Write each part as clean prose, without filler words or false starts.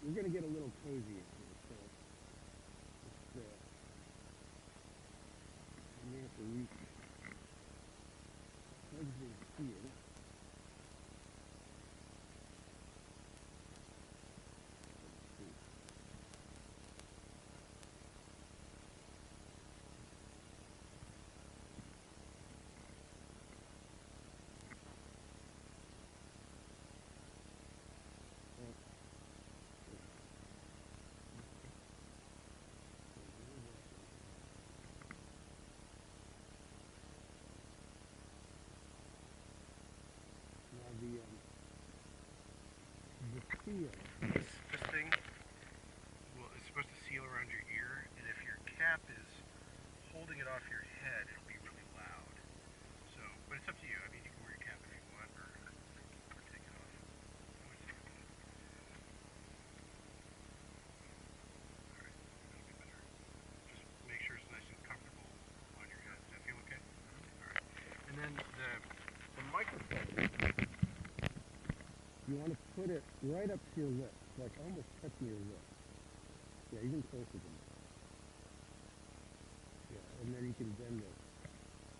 we're going to get a little cozy in here, so I may have to reach towards here. Now the seal. This thing is supposed to seal around your ear, and if your cap is holding it off your head, it'll be really loud. So, but it's up to you. I mean, you can wear your cap if you want, or take it off. Alright, that'll be better. Just make sure it's nice and comfortable on your head. Does that feel okay? Alright. And then the microphone. You want to put it right up to your lips, like almost touching your lips. Yeah, even closer than that. Yeah, and then you can bend it.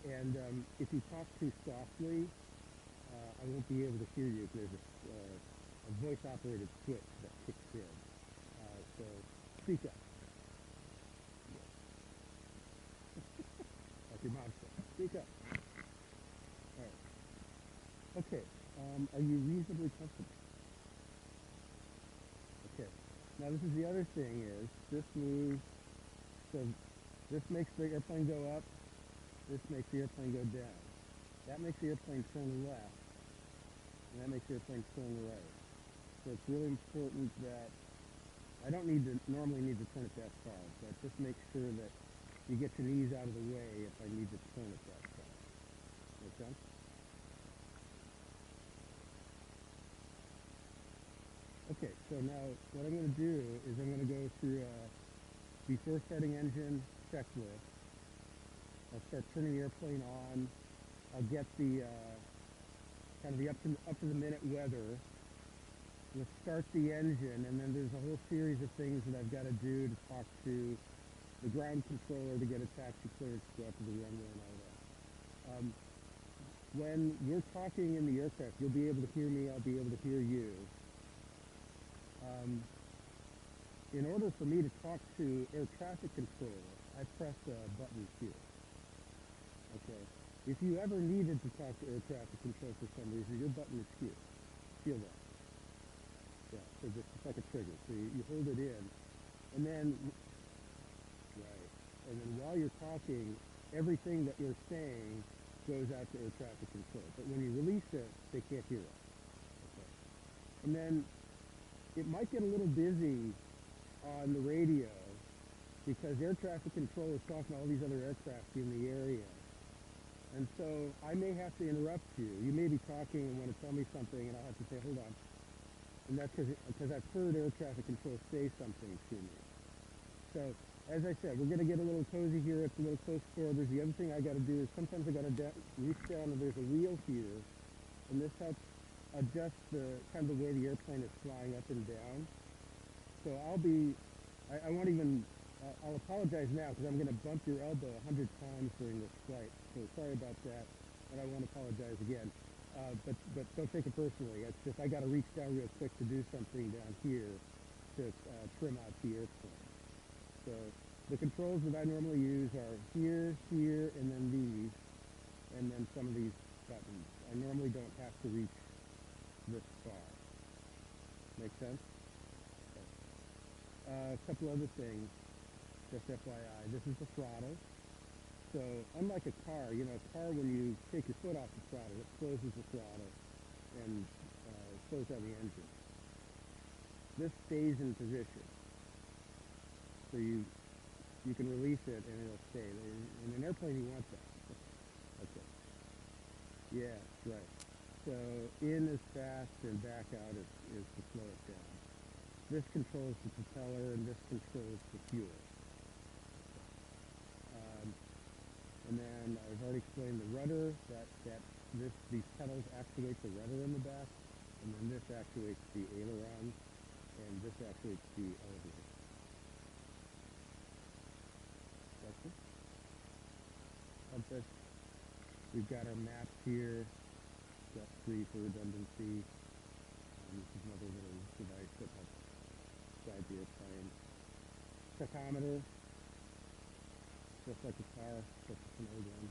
And if you talk too softly, I won't be able to hear you because there's a voice-operated switch that kicks in. So speak up. Like your mom said, speak up. All right. Okay. Are you reasonably comfortable? Okay. Now this is the other thing is this moves, so this makes the airplane go up, this makes the airplane go down. That makes the airplane turn left, and that makes the airplane turn right. So it's really important that I don't normally need to turn it that far, but just make sure that you get your knees out of the way if I need to turn it that far. Make sense? Okay, so now what I'm going to do is I'm going to go through before starting engine checklist. I'll start turning the airplane on. I'll get the kind of the up to the minute weather. We'll start the engine, and then there's a whole series of things that I've got to do to talk to the ground controller to get a taxi clearance to go up to the runway and all that. When we're talking in the aircraft, you'll be able to hear me, I'll be able to hear you. In order for me to talk to air traffic control, I press a button here. Okay. If you ever needed to talk to air traffic control for some reason, your button is here. Feel that. Yeah, so just it's like a trigger. So you hold it in, and then, right, and then while you're talking, everything that you're saying goes out to air traffic control. But when you release it, they can't hear it. Okay. And then it might get a little busy on the radio because air traffic control is talking to all these other aircraft in the area. And so I may have to interrupt you. You may be talking and want to tell me something, and I'll have to say, hold on. And that's because I've heard air traffic control say something to me. So, as I said, we're going to get a little cozy here. It's a little close quarters. The other thing I got to do is sometimes I got to reach down, and there's a wheel here, and this helps adjust the kind of the way the airplane is flying up and down. So I won't even, I'll apologize now because I'm going to bump your elbow 100 times during this flight. So sorry about that, and I won't apologize again. But don't take it personally. It's just I got to reach down real quick to do something down here to trim out the airplane. So the controls that I normally use are here, here, and then these, and then some of these buttons. I normally don't have to reach this far. Make sense? Okay. A couple other things, just FYI. This is the throttle. So unlike a car, you know, a car when you take your foot off the throttle, it closes the throttle and slows down the engine. This stays in position. So you can release it and it'll stay. In an airplane you want that. Okay. Yeah, right. So in is fast and back out is to slow it down. This controls the propeller and this controls the fuel. And then I've already explained the rudder, these pedals actuate the rudder in the back, and then this actuates the aileron. and this actuates the elevator. That's it. Compass. We've got our maps here. Got 3 for redundancy. This is another little device that helps guide the airplane. Tachometer, just like a car, just an old one.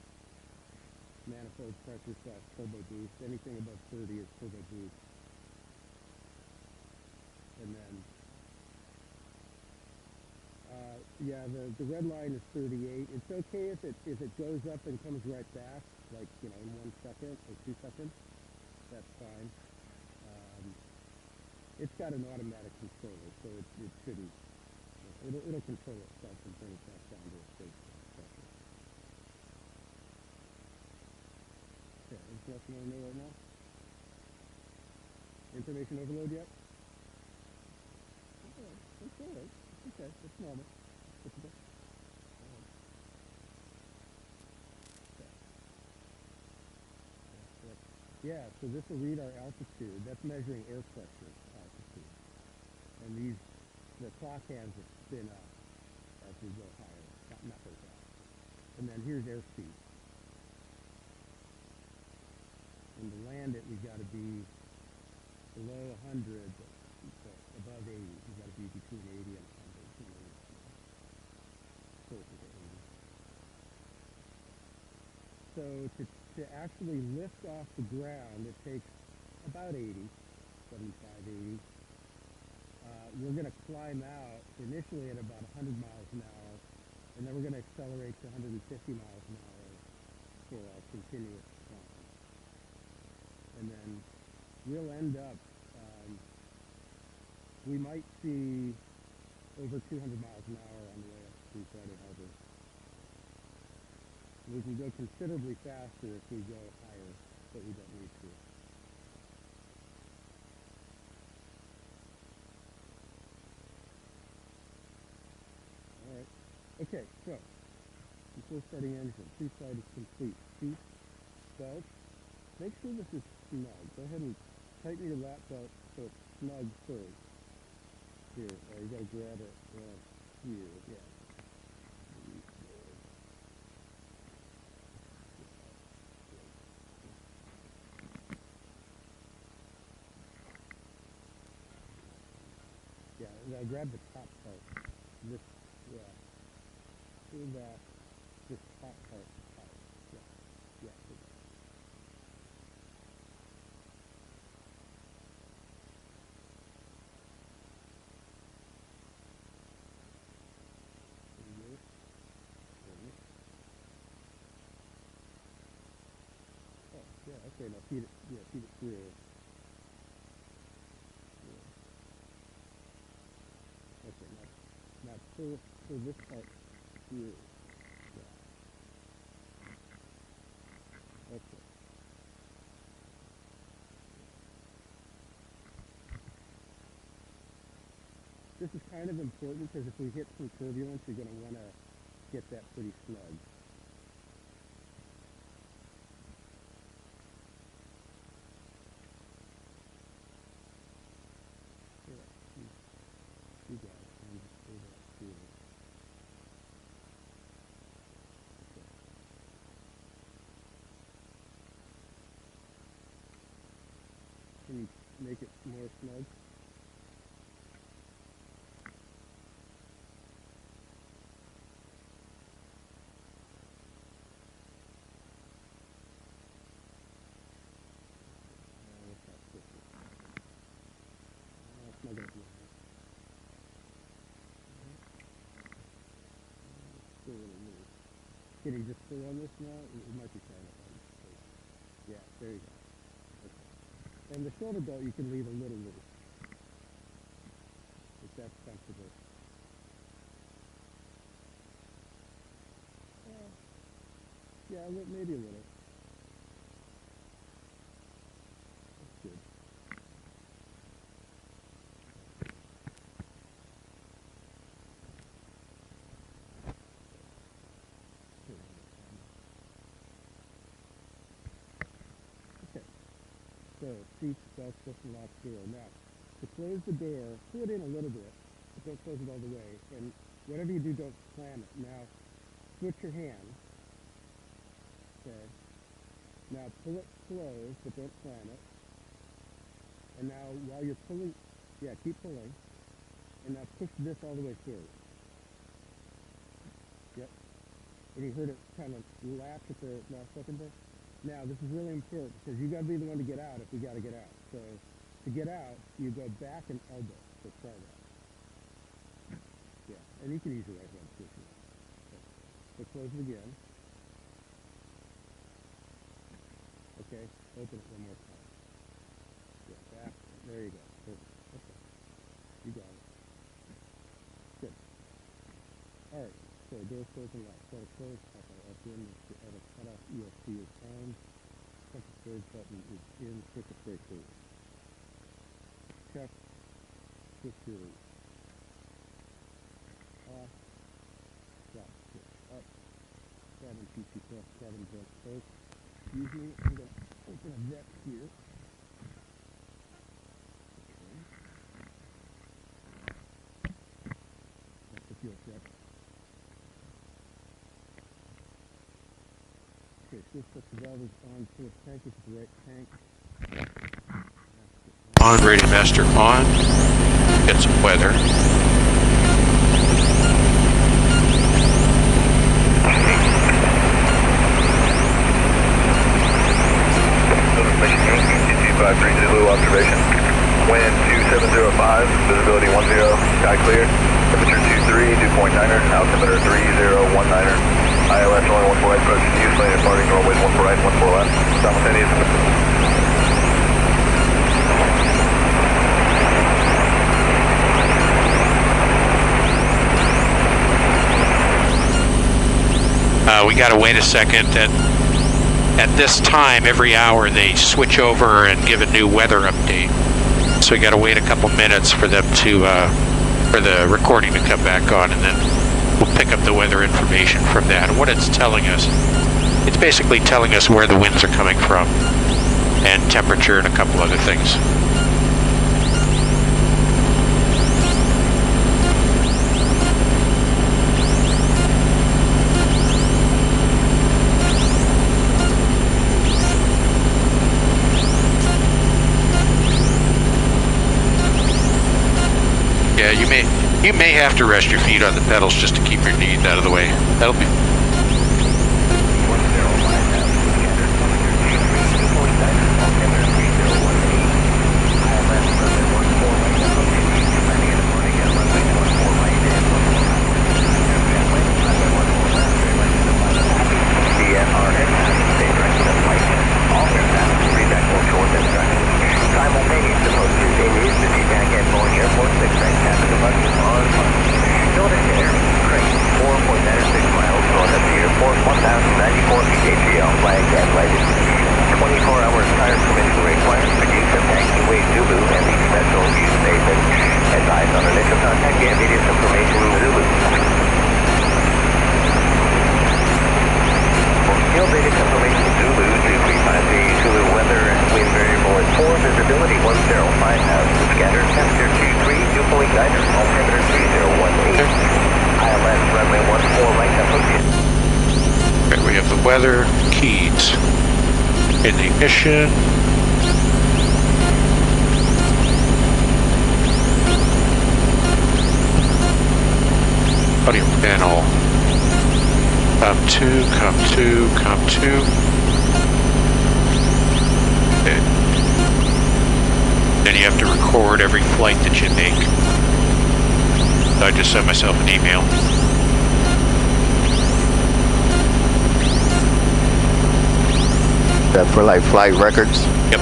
Manifold pressure / turbo boost. Anything above 30 is turbo boost. And then, yeah, the red line is 38. It's okay if it goes up and comes right back, like, you know, in 1 second or 2 seconds. That's fine. It's got an automatic controller, so it shouldn't. It'll control itself and bring it back down to a safe pressure. Okay, anything else you want to know right now? Information overload yet? Okay, that's all right. It's okay. It's normal. It's okay. Yeah, so this will read our altitude. That's measuring air pressure altitude. And the clock hands will spin up as we go higher, not very fast. And then here's airspeed. And to land it, we've got to be below 100, but above 80. We've got to be between 80 and 100. Closer to 80. So to actually lift off the ground, it takes about 80, 75, 80. We're going to climb out initially at about 100 miles an hour, and then we're going to accelerate to 150 miles an hour for our continuous climb. And then we'll end up, we might see over 200 miles an hour on the way up to Friday Harbor. We can go considerably faster if we go higher, but we don't need to. Alright. Okay, so before starting engine, pre-flight is complete. Seat, belt. Make sure this is snug. Go ahead and tighten your lap belt so it's snug first. Here, you gotta grab it here, yeah. Yeah, now grab the top part. This, yeah. Do that. This top part out. Yeah. Yeah. There you go. Oh, yeah, okay, now feed it through. Yeah. Okay, now pull this part through. Yeah. Okay. This is kind of important because if we hit some turbulence, you're going to want to get that pretty snug. Yeah, you got it. And just pull that through. Okay. Can you make it more snug? Let's not twist it. Snug it up a little bit. Still a little loose. Can you just pull on this now? It might be tight enough on this. Yeah, there you go. Okay. And the shoulder belt you can leave a little loose, if that's comfortable. Yeah, maybe a little. That's good. Okay. So, seats, belts, just a lock door. Now, to close the door, pull it in a little bit, but don't close it all the way. And whatever you do, don't slam it. Now, switch your hand. Okay. Now pull it closed, but don't slam it. And now while you're pulling, yeah, keep pulling. And now push this all the way through. Yep. And you heard it kind of latch at the last second there. Now this is really important because you got to be the one to get out if we got to get out. So to get out, you go back and elbow. So try that. Yeah, and you can use your right hand too. Okay. So close it again. Okay, open it one more time. Yeah, back. There you go. Perfect. Okay. You got it. Good. All right. So doors closing out. So close. Up in. At a cutoff ESC is on. Second third button is in. Circuit breaker. Check. Switch off. Stop. Switch up. Cabin PC plus. Cabin vent close. Excuse me. I'm going to open a vent here. That's the fuel check. Okay, switch up the valve is on. Full tank is the right tank. On, radio master on. Get some weather. Observation. Wind 2705, visibility 10, sky clear. Temperature 23, dew point 9er, altimeter 3019er. ILS only 14 right, approach to use lane departing, runway 14 right, 14 left. Simultaneous. We gotta wait a second. At this time, every hour, they switch over and give a new weather update. So we got to wait a couple minutes for them to, for the recording to come back on, and then we'll pick up the weather information from that. And what it's telling us, it's basically telling us where the winds are coming from, and temperature, and a couple other things. Yeah, you may have to rest your feet on the pedals just to keep your knees out of the way. That'll be. Weather, keys, ignition, audio panel, come to. Okay. Then you have to record every flight that you make. So I just sent myself an email. For like flight records? Yep.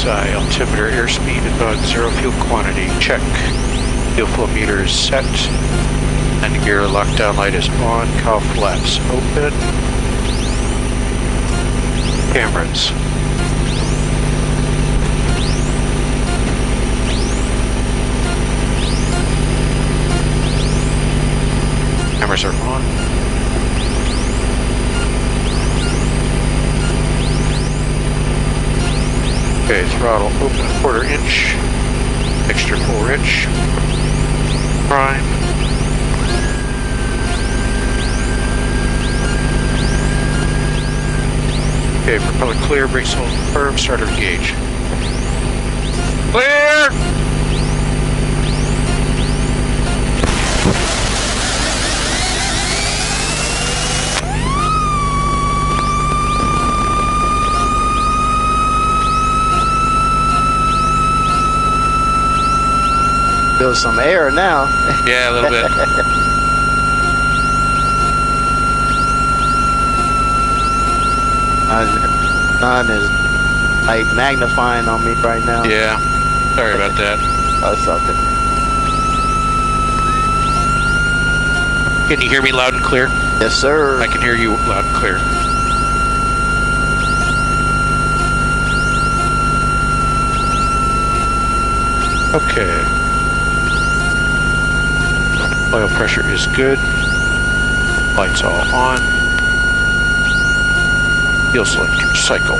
SI, altimeter, airspeed, zero fuel quantity, check. Fuel flow meter is set. And gear lockdown light is on. Cowl flaps open. Cameras. Cameras are on. Okay, throttle open 1/4 inch. Extra 4 inch. Prime. Okay, propeller clear, brakes hold firm, starter engage. Clear! Feel some air now. Yeah, a little bit. Sun is like magnifying on me right now. Yeah, sorry about that. That's something. Can you hear me loud and clear? Yes, sir. I can hear you loud and clear. Okay. Oil pressure is good. Lights all on. Fuel selector cycle.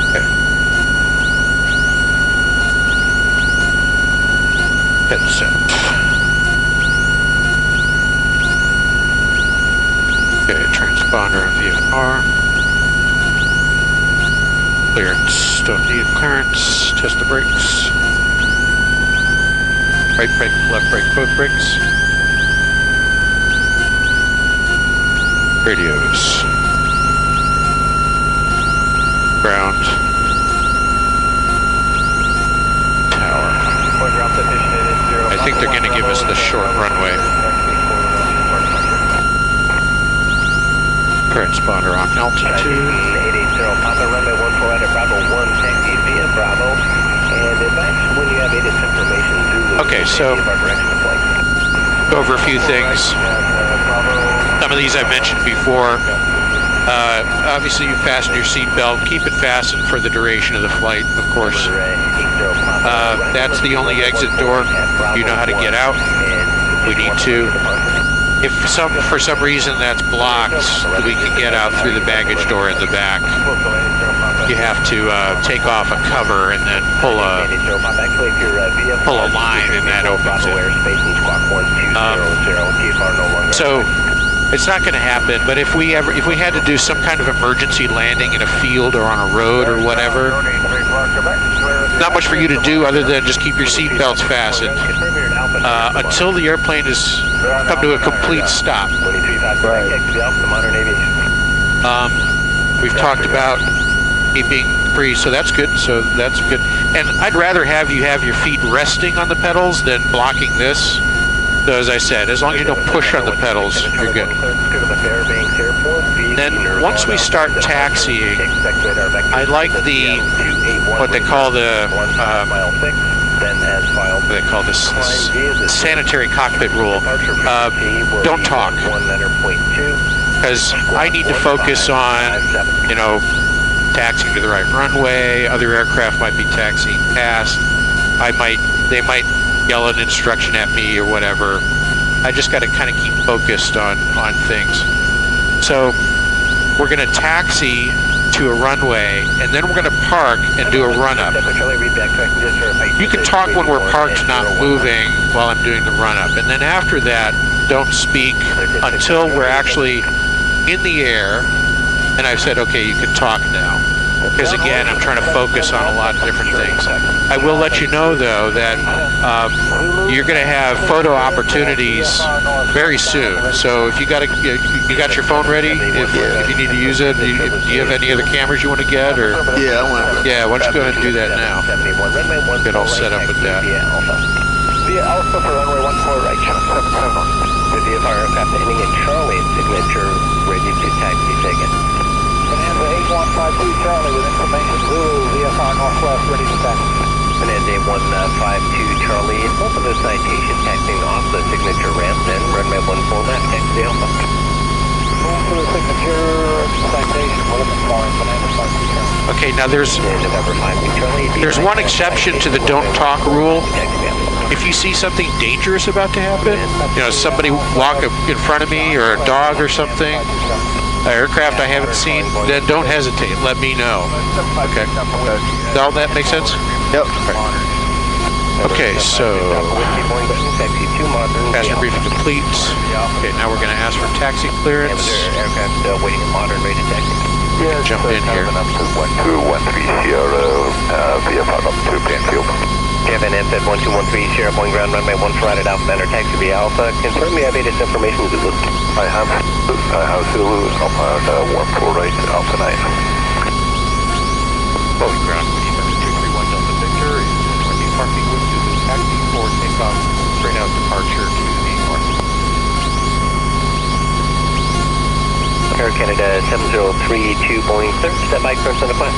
Okay. Headset. Okay, transponder and VFR. Clearance, don't need clearance. Test the brakes. Right brake, left brake, both brakes. Radios. Ground. Tower. I think they're going to give us the short runway. Transponder on altitude. 880 Papa runway 14 at Bravo 1 taxi via Bravo and advise when you have ATIS information Zulu. Okay, so go over a few things. Some of these I've mentioned before. Obviously you fasten your seatbelt, keep it fastened for the duration of the flight, of course. That's the only exit door. You know how to get out. We need to. If for some reason that's blocked, we can get out through the baggage door in the back. You have to take off a cover and then pull a line, and that opens it. So it's not going to happen. But if we had to do some kind of emergency landing in a field or on a road or whatever, not much for you to do other than just keep your seat belts fastened until the airplane has come to a complete stop. We've talked about keeping free, so that's good. And I'd rather have you have your feet resting on the pedals than blocking this. So as I said, as long as you don't push on the pedals, you're good. Then once we start taxiing, I like what they call the sanitary cockpit rule. Don't talk, because I need to focus on, taxiing to the right runway. Other aircraft might be taxiing past. They might yell an instruction at me or whatever. I just got to kind of keep focused on things. So we're going to taxi to a runway, and then we're going to park and do a run-up. You can talk when we're parked, not moving, while I'm doing the run-up. And then after that, don't speak until we're actually in the air. And I've said, okay, you can talk now. Because again, I'm trying to focus on a lot of different things. I will let you know, though, that you're going to have photo opportunities very soon. So if you got your phone ready, if you need to use it, do you have any other cameras you want to get? Or Yeah, I want to. yeah, why don't you go ahead and do that now? Get all set up with that. Via Alpha for runway 14 right, channel 77. The VFR aircraft ending in Charlie, signature ready to taxi taken. Bonanza 8152 Charlie with information Zulu, VFR Northwest ready to taxi. Bonanza 8152 Charlie, both of the citation taxiing off the signature ramp, then runway 14 left, taxi Alpha. Move for the signature citation, we're looking for Bonanza 52 Charlie. Okay, now there's November 52 Charlie. there's one exception to the don't talk rule. If you see something dangerous about to happen, somebody walk in front of me or a dog or something, an aircraft I haven't seen, then don't hesitate. Let me know. Okay. All that makes sense? Yep. Okay, so passenger briefing complete. Okay, now we're going to ask for taxi clearance. Aircraft waiting at modern rated taxi. Jump in here. 1213 Sierra, VFR up to Plainfield. Kevin F at 1213 Sierra, Boeing ground runway 14 right at Alpha Center, taxi via Alpha. Confirm you have ATIS information, Zulu. I have Zulu, Alpha 14 right, Alpha 9. Boeing ground 231 Delta Victor is northeast parking with Zulu taxi for takeoff, straight out departure to the north. Air Canada 7032 Boeing clear, stand by, current center plan.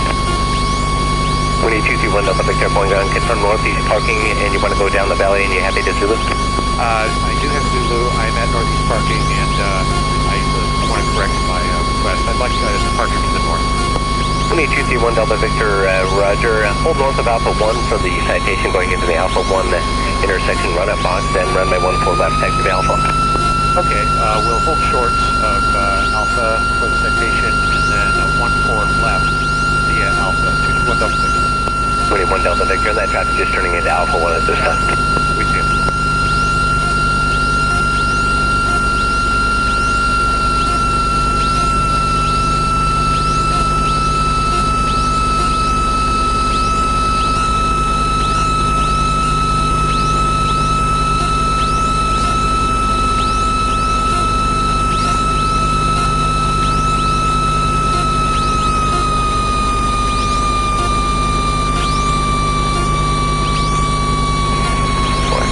231 Delta Victor, Boeing ground, confirm northeast parking, and you want to go down the valley and you have ATIS Zulu? I do have Zulu. I'm at northeast parking, and I want to correct my request. I'd like departure to the north. 231 Delta Victor, Roger. Hold north of Alpha 1 for the citation going into the Alpha 1 intersection run-up box, then runway 14 left, taxi to Alpha. Okay, we'll hold short of Alpha for the citation, and then 14 left via Alpha 221 Delta Victor. 21 Delta Victor, that traffic just turning into Alpha 1 at this time. We see you.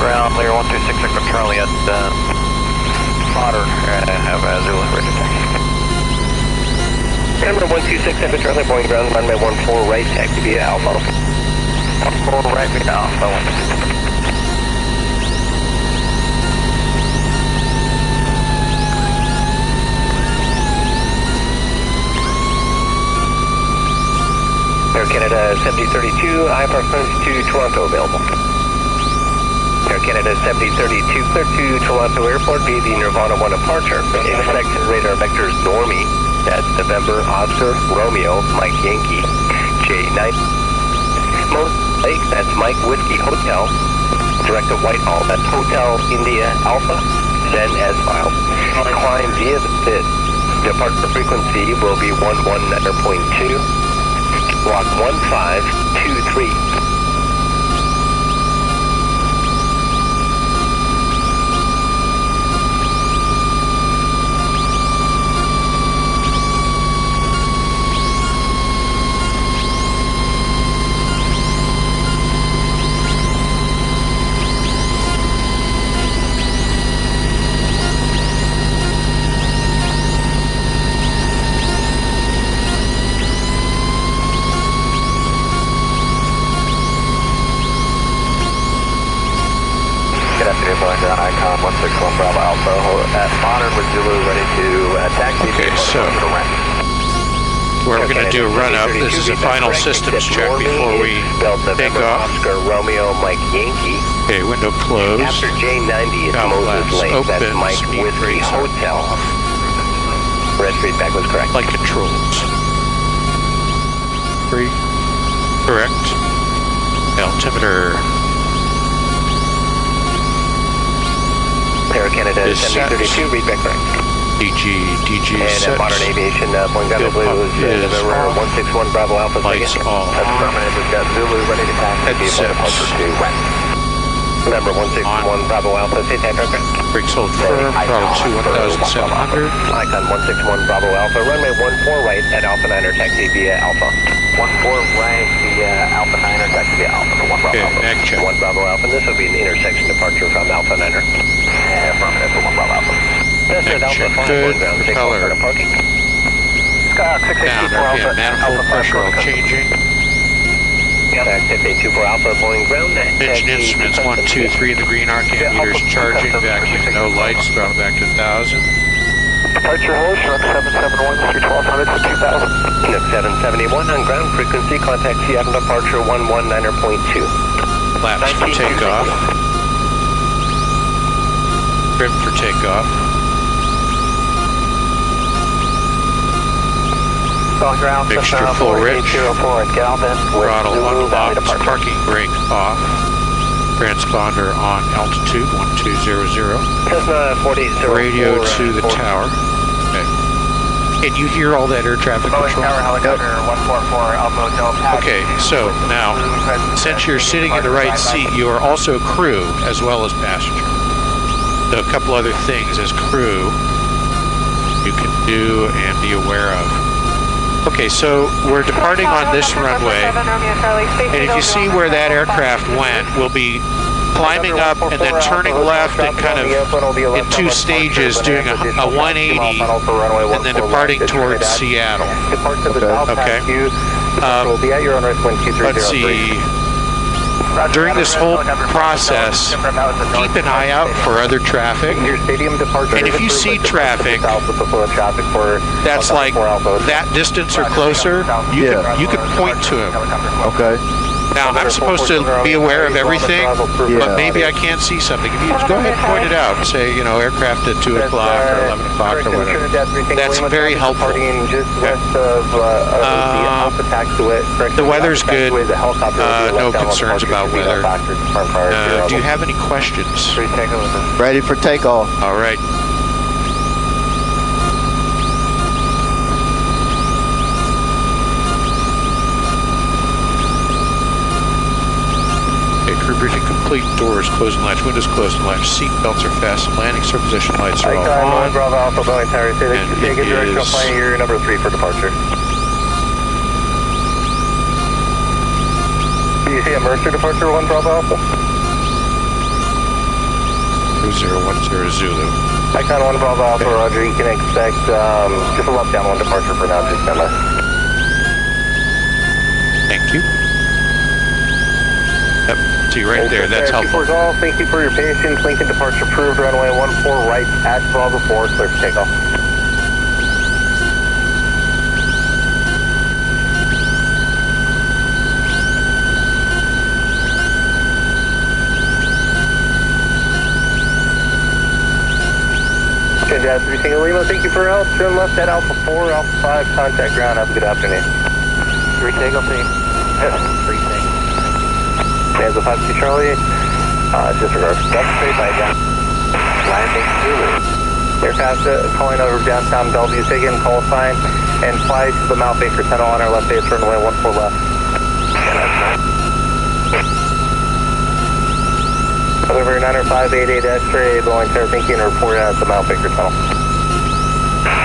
Ground, Lear 126 from Charlie at Modern, have Zulu ready to taxi. Number 126 Echo Charlie, Boeing ground, runway 14 right, taxi via Alpha. 14 right, via Alpha 1. Air Canada 7032, IFR clearance to Toronto available. Air Canada 7032, clear to Toronto Airport via the Nirvana 1 departure. Expect radar vectors Normie, that's November, Oscar, Romeo, Mike Yankee, J9. Most Lake, that's Mike Whiskey Hotel. Direct to Whitehall, that's Hotel India Alpha, then as filed. Climb via the FIT. Departure frequency will be 119.2. Block 1523. Icon 161 Bravo Alpha at Modern with Zulu ready to taxi. Okay, so we're going to do a run-up. This is a final systems check before we take off. Oscar, Romeo, Mike Yankee. Okay, window closed. After J90 is Moses Lake, that's Mike Whiskey Hotel. Red feedback was correct. Flight controls. Free. Correct. Altimeter. Air Canada Is 7032, read back correct. DG And set. Modern Aviation, Boeing Ground Blue is November 161 Bravo Alpha. Lights off. That's affirmative. We've got Zulu ready to taxi. Departure to west. Remember 161 Bravo Alpha, say type aircraft. Brakes hold firm. Throttle to 1,700. Icon 161 Bravo Alpha, runway 14 right at Alpha 9er, taxi via Alpha. 14 right via Alpha 9er, taxi Okay, back check. 1 Bravo Alpha, this will be an intersection departure from Alpha Niner. Affirmative for 1 Bravo Alpha. That's it, Alpha Check 5, good. ground, take Propeller. off for parking. Skyhawk Down, 6824 Alpha. okay, manifold pressure all changing. Contact 5824 Alpha, Boeing ground. Engine instruments 1, 2, 3 in the green arc, ammeters charging, vacuum, no lights, throttle back to 1,000. Departure hold, Chinook 771 through 1200 to 2000. Chinook 771 on ground frequency, contact Seattle departure 119.2. Flaps for takeoff. Trim for takeoff. Mixture full rich. Throttle unlocked. Parking brake off. Transponder on altitude 1200. Cessna 4004. Radio to the tower. Okay. Can you hear all that air traffic control? Helicopter 144 Alpha Hotel. Okay, so now, since you're sitting in the right seat, you are also crew as well as passenger. So a couple other things as crew you can do and be aware of. Okay, so we're departing on this runway, and if you see where that aircraft went, we'll be climbing up and then turning left and kind of in 2 stages doing a 180 and then departing towards Seattle. Okay. Let's see. During this whole process, keep an eye out for other traffic. And if you see traffic that's like that distance or closer, you can point to him. Okay. Now, I'm supposed to be aware of everything, but maybe I can't see something. If you just go ahead and point it out and say, you know, aircraft at 2 o'clock or 11 o'clock or whatever. That's very helpful. Okay. The weather's good. No concerns about weather. Do you have any questions? Ready for takeoff. All right. Crew briefing complete. Doors closed and latch. Windows closed and latch. Seat belts are fastened. Landing surface position lights are all on. Bravo Alpha, Boeing Tower. Take a directional plane. You're number 3 for departure. Do you see a Mercer departure 1 Bravo Alpha? 2010 Zulu. Icon 1 Bravo Alpha, Roger. You can expect just a left down 1 departure for now. Just stand by. Thank you. Yep, see right there, that's helpful. Thank you for your patience. Lincoln departure approved, runway 14 right at Bravo 4, clear for takeoff. Jazz 3 Single Lima, thank you for your help. Turn left at Alpha 4, Alpha 5, contact ground. Have a good afternoon. 3 takeoff, please. Yes, 3 takeoff. Jazz 52 Charlie, disregard. That's straight by down. Landing Zulu. Aircraft calling over downtown Bellevue, take in call sign and fly to the Mount Baker Tunnel on our left base, runway 14 left. Over 90588 X-ray, Boeing Tower, thank you, and report at the Mount Baker Tunnel.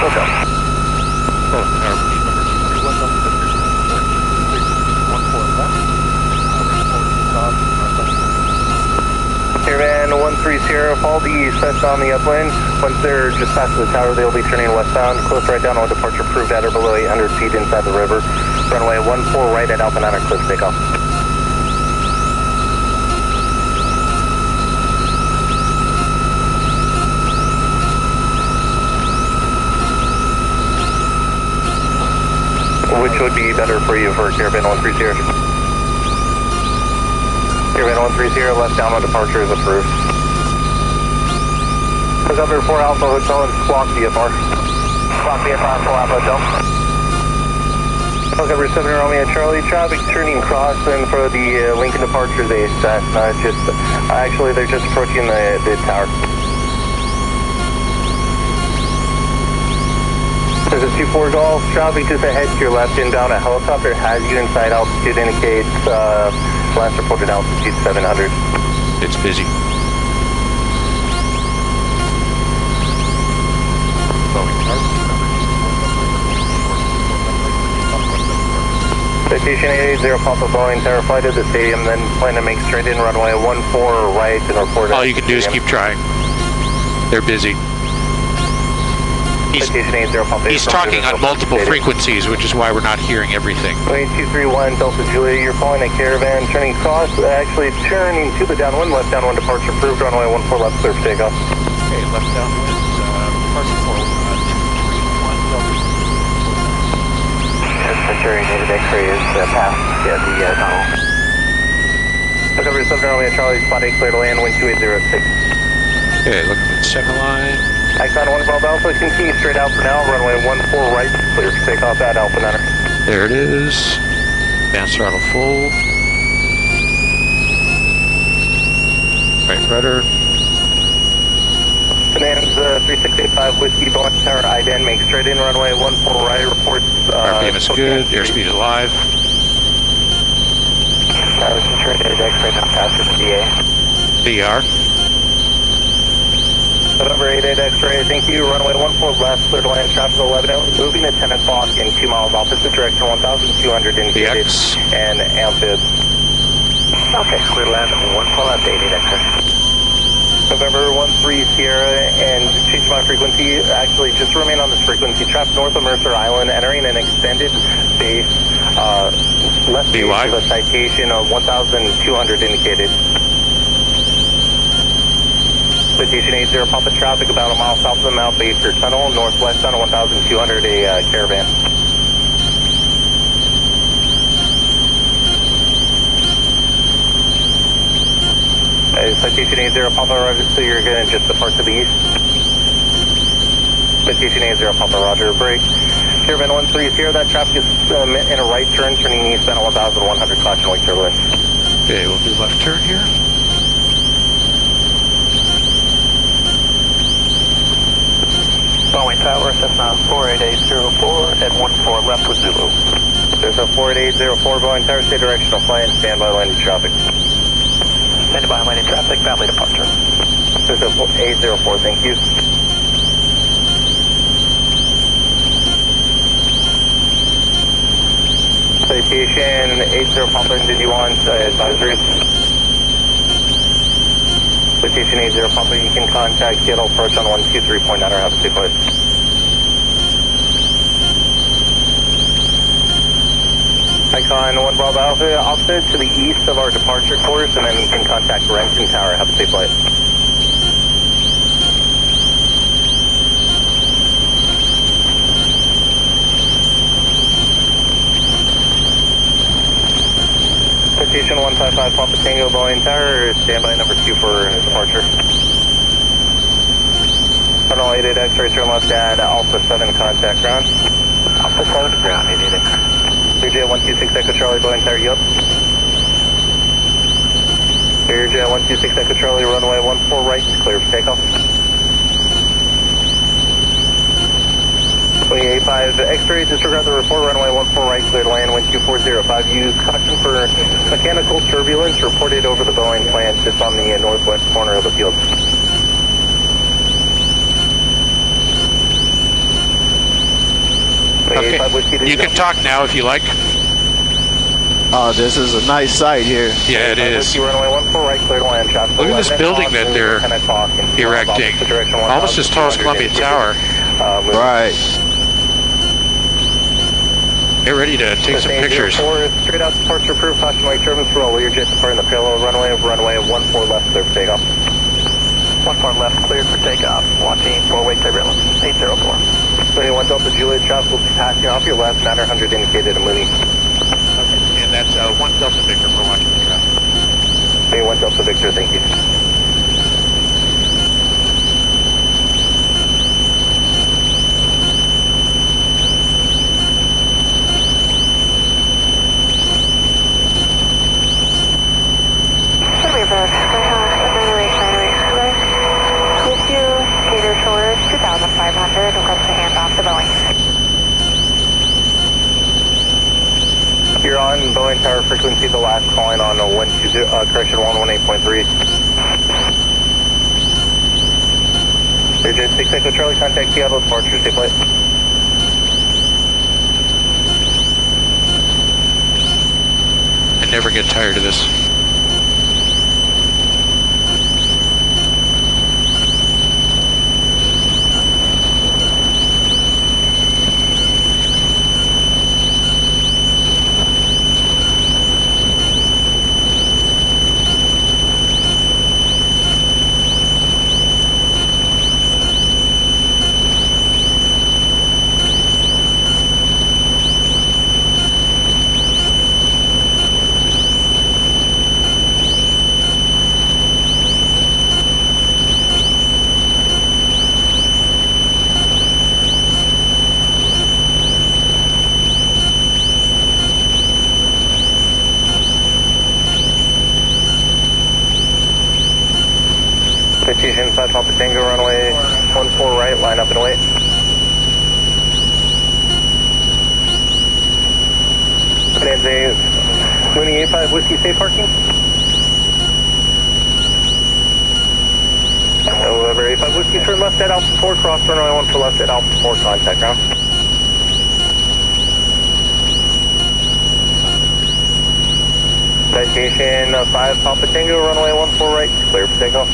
Okay. Airman 130, follow the Cessna on the upwind. Once they're just past the tower, they'll be turning westbound. Close right down on departure approved at or below 800 feet inside the river. Runway 14 right at Alpha 9, clear for takeoff. Which would be better for you for Caravan 130? Caravan 130, left down on departure is approved. Helicopter 4 Alpha Hotel and Squawk VFR. Squawk VFR, 4 Alpha Hotel. Helicopter 7 Romeo Charlie, traffic turning cross and for the Lincoln departure they set. Actually they're just approaching the tower. There's a 2-4 Golf, traffic just ahead to your left inbound. A helicopter has you inside altitude, indicates last reported altitude 700. It's busy. Citation 880 Papa Boeing Tower, fly to the stadium, then plan to make straight in runway 14 right and report. All you can do is keep trying. They're busy. He's talking on multiple frequencies, which is why we're not hearing everything. 231 Delta Julia, you're flying a Caravan turning cross, actually turning to the downwind, left downwind departure approved, runway 14 left, clear for takeoff. Okay, left downwind, departure for 231 Delta. Centurion native X-ray is past the tunnel. Recovery 7 Romeo Charlie, spot 8 clear to land, wind 2806. Okay, looking at center line. Icon 1 Bob Alpha, continue straight out for now, runway 14 right, clear for takeoff at Alpha Niner. There it is. Advanced throttle full. Right rudder. Finance 3685 Whiskey Boeing Tower, IDEN, make straight in, runway 14 right, reports. RPM is good, airspeed is live. This is Trinidad X-ray, now past the DA. DR. November 88 X-ray, thank you. Runway 14 left, clear to land, traffic 11 out, moving at 10 o'clock in 2 miles opposite direction, 1,200 indicated, and amphib. Okay, clear to land, 14 left, 88 X-ray. November 13 Sierra, and change my frequency, actually just remain on this frequency, traffic north of Mercer Island, entering an extended base, left base with a citation of 1,200 indicated. Citation 80 Papa traffic about a mile south of the Mount Baker Tunnel, northwest on 1,200, a Caravan. Citation 80 Papa Roger, so you're going to just depart to the east. Citation 80 Papa Roger, break. Caravan 13 here, that traffic is in a right turn, turning east on 1,100, caution wake turbulence. Okay, we'll do left turn here. Boeing Tower, Cessna 48804 at 14 left with Zulu. There's a 48804 Boeing Tower, stay directional flight and standby landing traffic. Standby landing traffic, family departure. There's a 804, thank you. Citation 80 Papa, did you want advisories? Citation 80 Papa, you can contact Seattle approach on 123.9 or have a safe flight. Icon 1 Bravo Alpha, opposite to the east of our departure course, and then you can contact Renton Tower, have a safe flight. Citation 155 Papa Tango Boeing Tower, standby number 2 for departure. Tunnel 88 X-ray, turn left at Alpha 7, contact ground. Alpha 7 to ground, 88 X-ray. 3J 126 Echo Charlie Boeing Tower, yup. 3J 126 Echo Charlie, runway 14 right, clear for takeoff. 285 X-ray, disregard the report, runway 14 right, clear to land, wind 2405. Use caution for mechanical turbulence reported over the Boeing plant just on the northwest corner of the field. Okay, you can talk now if you like. Oh, this is a nice sight here. Yeah, it is. Look at this building that they're erecting. Almost as tall as Columbia Tower. Right. Get ready to take some pictures. Straight out departure approved, caution wake turbines for all Learjet departing the parallel runway 14 left, clear for takeoff. 14 left, cleared for takeoff. Wanting 4-way turbulence, 804. 21 Delta Juliet, traffic will be passing off your left, 900 indicated and moving. Okay, and that's 1 Delta Victor for watching the traffic. 21 Delta Victor, thank you. Gator Shores 2,500, request to hand off to Boeing. You're on Boeing Tower frequency, the last calling on 118.3. Learjet 6 Echo Charlie, contact Seattle departure, safe flight. never get tired of this. Inside Papa Tango, runway 14 right, line up and wait. Nancy, Mooney 85 Whiskey, safe parking. November 85 Whiskey, turn left at Alpha 4, cross runway 1 for left at Alpha 4, contact ground. Citation 5 Papa Tango, runway 14 right, clear for takeoff.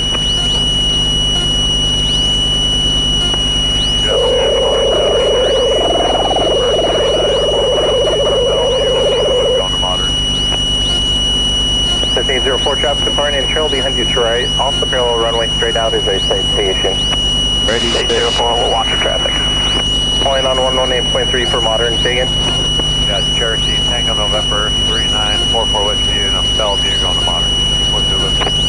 Going to modern. 0804 traffic departing in trail behind you to right, off the parallel runway straight out is a citation. Ready, 0804, we'll watch the traffic. Calling on 118.3 for modern, say again. Got Cherokee, Tango November 3944 Whiskey, and I'm Bellevue going to modern. What's your list?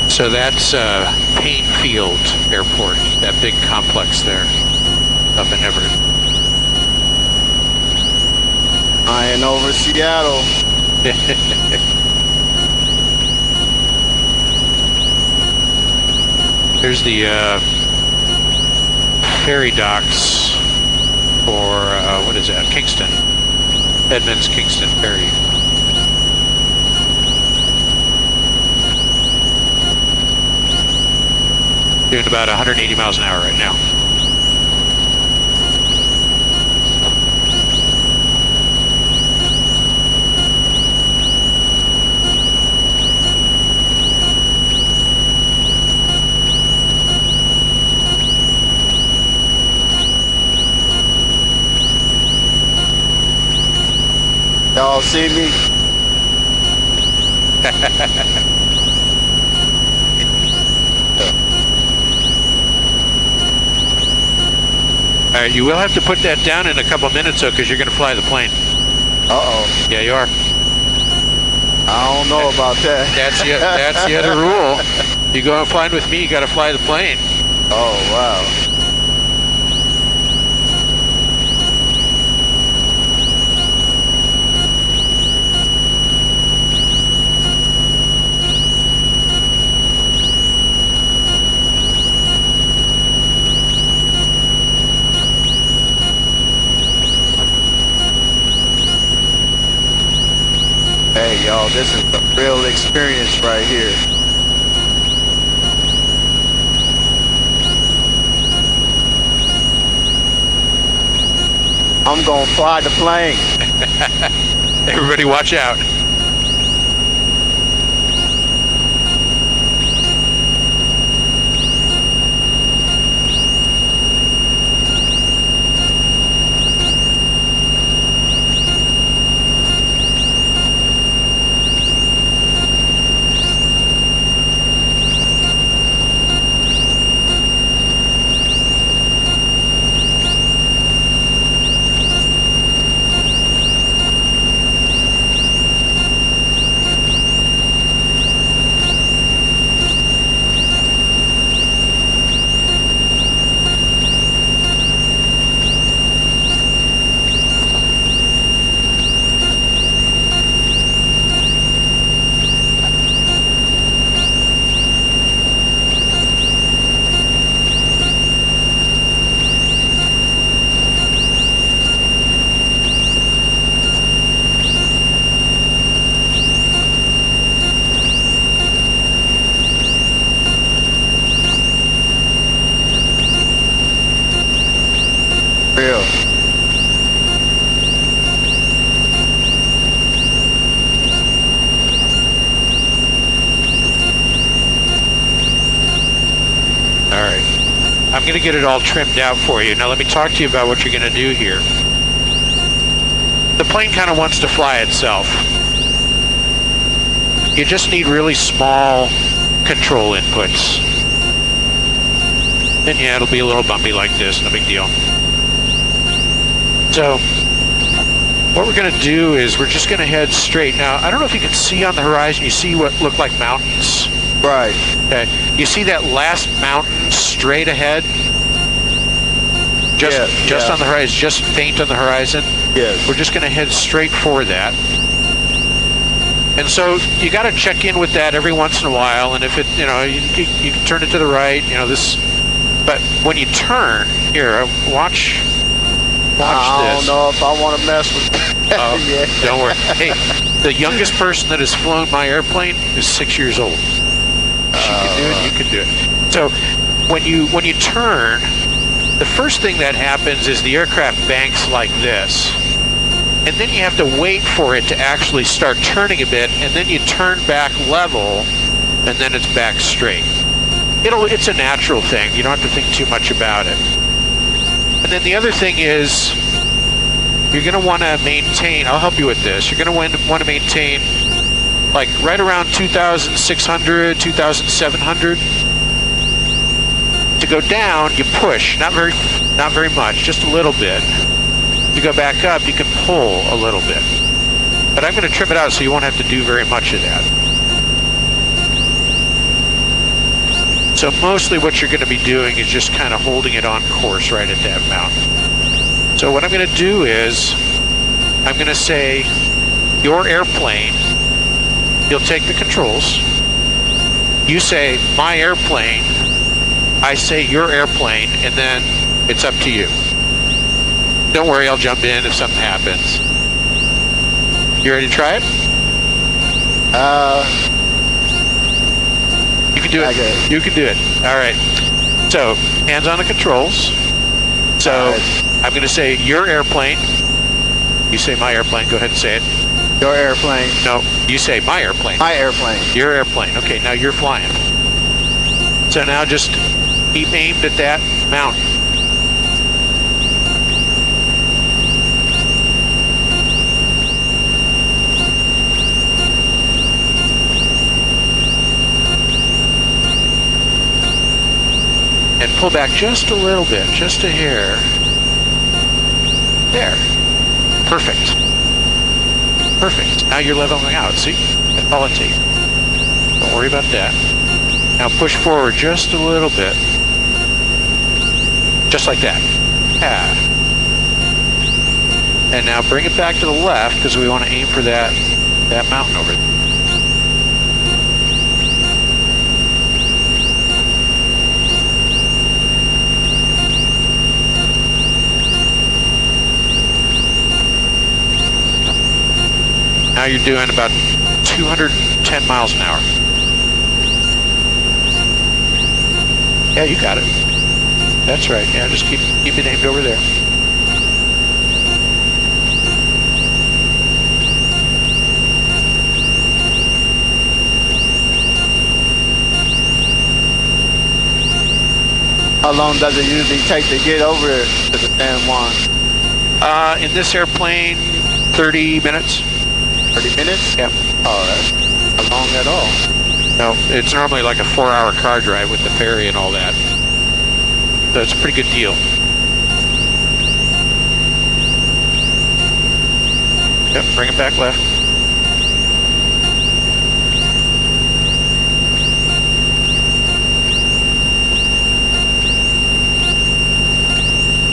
So that's Payne Field Airport, that big complex there up in Everett. Flying over Seattle. Here's the ferry docks for, what is that, Kingston. Edmonds Kingston Ferry. Doing about 180 miles an hour right now. Y'all see me? All right, you will have to put that down in a couple minutes, though, because you're going to fly the plane. Uh-oh. Yeah, you are. I don't know about that. That's the other rule. You go out flying with me, you got to fly the plane. Oh, wow. Hey, y'all, this is the real experience right here. I'm gonna fly the plane. Everybody watch out. going to get it all trimmed out for you. Now let me talk to you about what you're going to do here. The plane kind of wants to fly itself. You just need really small control inputs. And yeah, it'll be a little bumpy like this, no big deal. So, what we're going to do is we're just going to head straight. Now, I don't know if you can see on the horizon, you see what look like mountains? Right. Okay. You see that last mountain straight ahead? Just on the horizon, just faint on the horizon? Yes. We're just going to head straight for that. And so you got to check in with that every once in a while, and if it, you can turn it to the right, but when you turn, here, watch this. I don't know if I want to mess with that. Oh, don't worry. Hey, the youngest person that has flown my airplane is 6 years old. She can do it, you can do it. So when you turn, the first thing that happens is the aircraft banks like this. And then you have to wait for it to actually start turning a bit, and then you turn back level, and then it's back straight. It's a natural thing. You don't have to think too much about it. And then the other thing is, you're going to want to maintain, I'll help you with this, you're going to want to maintain like right around 2,600, 2,700. To go down, you push, not very much, just a little bit. You go back up, you can pull a little bit. But I'm going to trim it out so you won't have to do very much of that. So mostly what you're going to be doing is just kind of holding it on course right at that mountain. So what I'm going to do is, I'm going to say, your airplane, you'll take the controls. You say, my airplane. I say, your airplane, and then it's up to you. Don't worry, I'll jump in if something happens. You ready to try it? You can do it. Okay. You can do it. All right. So, hands on the controls. So, I'm going to say your airplane. You say my airplane. Go ahead and say it. Your airplane. No, you say my airplane. My airplane. Your airplane. Okay, now you're flying. So now just keep aimed at that mountain. And pull back just a little bit, just a hair. There. Perfect. Perfect. Now you're leveling out, see? That's all it takes. Don't worry about that. Now push forward just a little bit. Just like that. Yeah. And now bring it back to the left because we want to aim for that mountain over there. Now you're doing about 210 miles an hour. Yeah, you got it. That's right. Yeah, just keep it aimed over there. How long does it usually take to get over to the San Juan? In this airplane, 30 minutes. 30 minutes? Yeah. Oh, that's not long at all. No, it's normally like a 4-hour car drive with the ferry and all that. So it's a pretty good deal. Yep, bring it back left.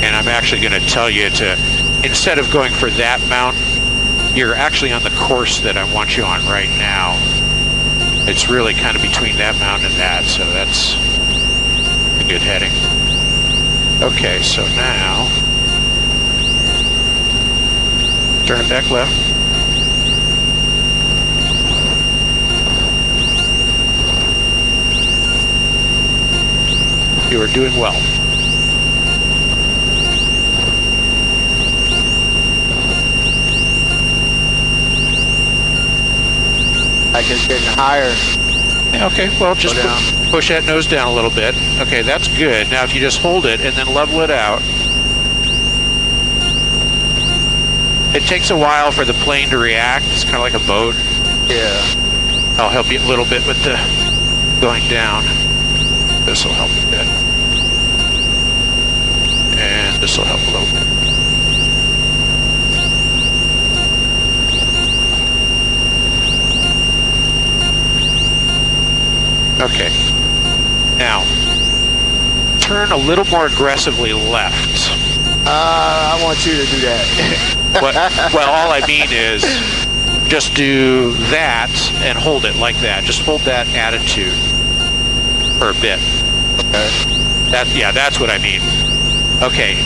And I'm actually going to tell you to, instead of going for that mountain, you're actually on the course that I want you on right now. It's really kind of between that mountain and that, so that's a good heading. Okay, so now, turn it back left. You are doing well. Like it's getting higher. Okay, well, just push that nose down a little bit. Okay, that's good. Now, if you just hold it and then level it out. It takes a while for the plane to react. It's kind of like a boat. Yeah. I'll help you a little bit with the going down. This will help a bit. And this will help a little bit. Okay. Now, turn a little more aggressively left. I want you to do that. Well, all I mean is just do that and hold it like that. Just hold that attitude for a bit. Okay. That's what I mean. Okay.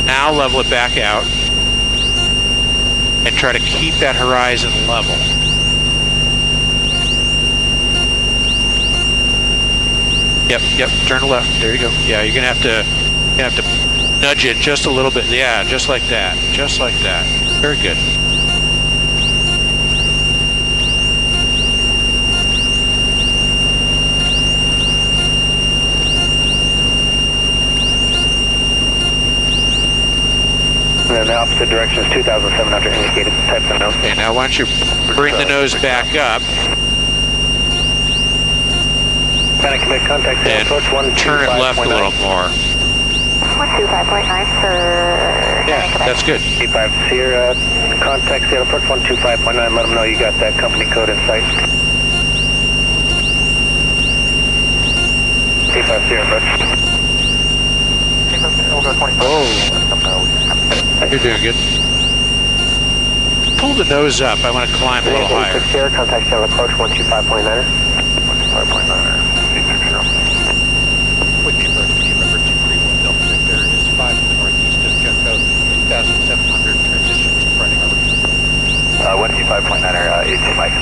Now level it back out and try to keep that horizon level. Yep, turn left. There you go. Yeah, you're gonna have to nudge it just a little bit. Yeah, just like that. Just like that. Very good. And the opposite direction is 2,700 indicated. Type the nose. Okay, now why don't you bring the nose back up Panic commit contact and approach 125.9. turn it left a little more. 125.9 for... Yeah, that's good. 85 Sierra, contact Sierra approach 125.9. Let them know you got that company code in sight. 85 Sierra approach. Oh, you're doing good. Pull the nose up. I want to climb a little higher. 86 Sierra, contact Sierra approach 125.9. 125.9. Quick emergency number 231 Delta Victor is 5 to the northeast of Jumbo, 2,700 transition to Friday Harbor. 125.9er, 18 Mike.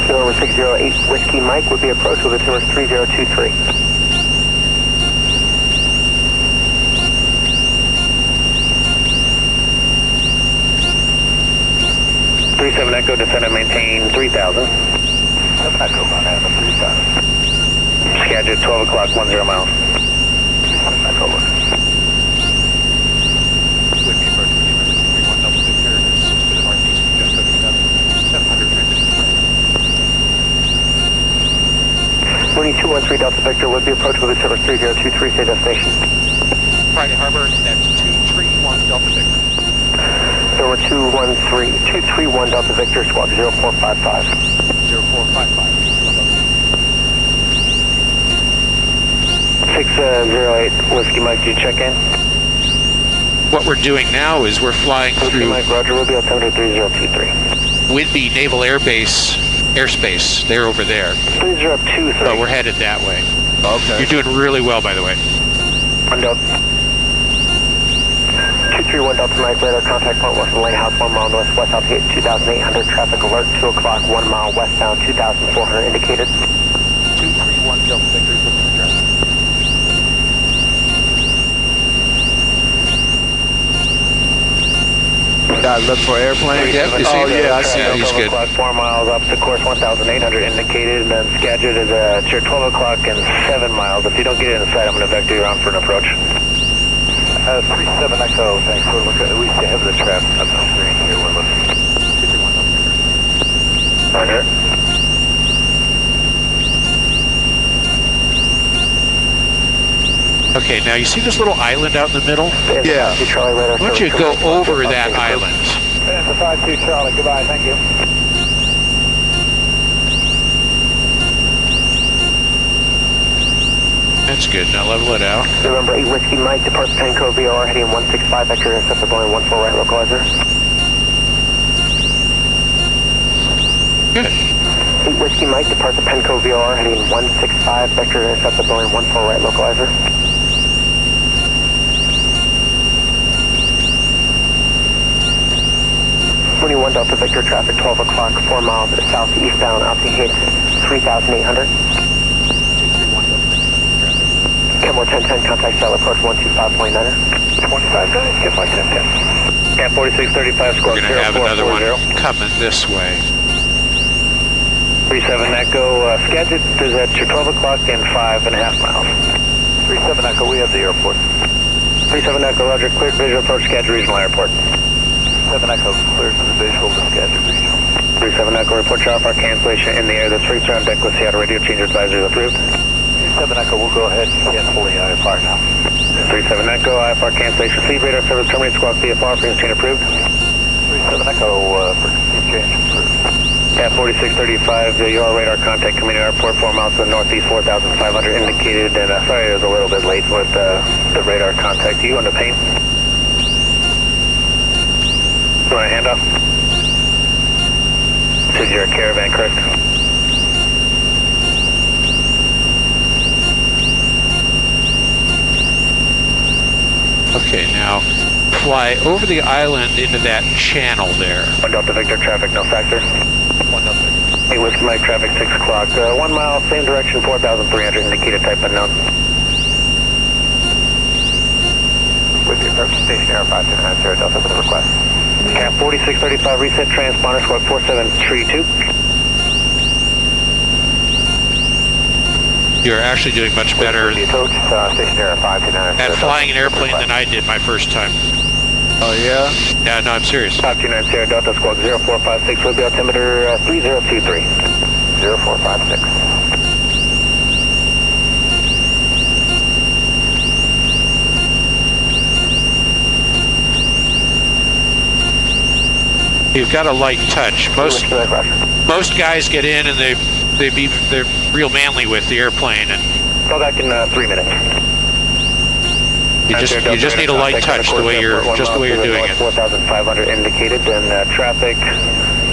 Number 608 Whiskey Mike would be approached with altimeter 3023. 37 Echo, descend and maintain 3,000. Echo, on that, 3,000. Schedule 12 o'clock, 10 miles. Echo, look. Quick emergency number 231 Delta Victor is 6 to the northeast of Jumbo, 2,700 transition to Friday Harbor. 2213 Delta Victor would be approached with altimeter 3023, say destination. Friday Harbor, that's 231 Delta Victor. Number 231 Delta Victor, squawk 0455. 0455. 608 Whiskey Mike, did you check in? What we're doing now is we're flying Whiskey through Mike, Roger, will be altimeter 3023. Whidbey Naval Air Base airspace. They're over there. 3023. But we're headed that way. Okay. You're doing really well, by the way. 231 Delta Mike, radar contact point west of Lane House, 1 mile north, west Alpha 2,800, traffic alert, 2 o'clock, 1 mile westbound, 2,400 indicated. 231 Delta Victor is looking for traffic. Gotta look for airplane. Yep, you see him? yeah, I see Yeah, him. he's good. 4 miles up to course 1,800 indicated, and then scheduled is at your 12 o'clock and 7 miles. If you don't get it in sight, I'm going to vector you around for an approach. 37 Echo, thanks. We're looking, we have the traffic up the screen here. We're looking. 231 Delta Victor. Roger. Okay, now you see this little island out in the middle? Yeah. Why don't you go over that island? It's a 52 Charlie, goodbye, thank you. That's good. Now level it out. November 8 Whiskey Mike, departs Penco VR, heading 165, vector intercept of Boeing 14 right localizer. Good. 8 Whiskey Mike, departs Penco VR, heading 165, vector intercept of Boeing 14 right localizer. 21 Delta Victor, traffic 12 o'clock, 4 miles southeastbound, altitude 3,800. Kenmore 1010, contact cell approach 125.9er. 25 guys, get my 1010. Yeah, 4635, squawk We're going to have another 0440. one coming this way. 37 Echo, Skagit is at your 12 o'clock and 5.5 miles. 37 Echo, we have the airport. 37 Echo, Roger, cleared visual approach Skagit Regional Airport. 7 Echo, cleared for the visual to Skagit Regional. 37 Echo, report your IFR cancellation in the air. That's freaks around deck with Seattle radio change advisory approved. 37 Echo, we'll go ahead and cancel the IFR now. 37 Echo, IFR cancellation, receive radar service terminate squawk VFR, frequency change approved. 37 Echo, frequency change approved. Yeah, 4635, your radar contact coming to airport 4 miles to the northeast, 4,500 indicated, and sorry I was a little bit late with the radar contact. You on the paint? You want a handoff? This is your caravan, correct? Okay, now fly over the island into that channel there. 1 Delta Victor, traffic, no factor. 1 Delta. 8 Whiskey Mike, traffic, 6 o'clock. 1 mile, same direction, 4,300, indicated type unknown. With the approach station Air 529 Delta for the request. Cap 4635, reset transponder, squawk 4732. You're actually doing much better The approach station Air 529 at flying an airplane than I did my first time. Oh, yeah? Yeah, no, I'm serious. 529 Sierra Delta, squawk 0456, will be altimeter 3023. 0456. You've got a light touch. Most guys get in and they're real manly with the airplane, and Call back in 3 minutes. you just need a light touch the way you're doing it. 4,500 indicated, and traffic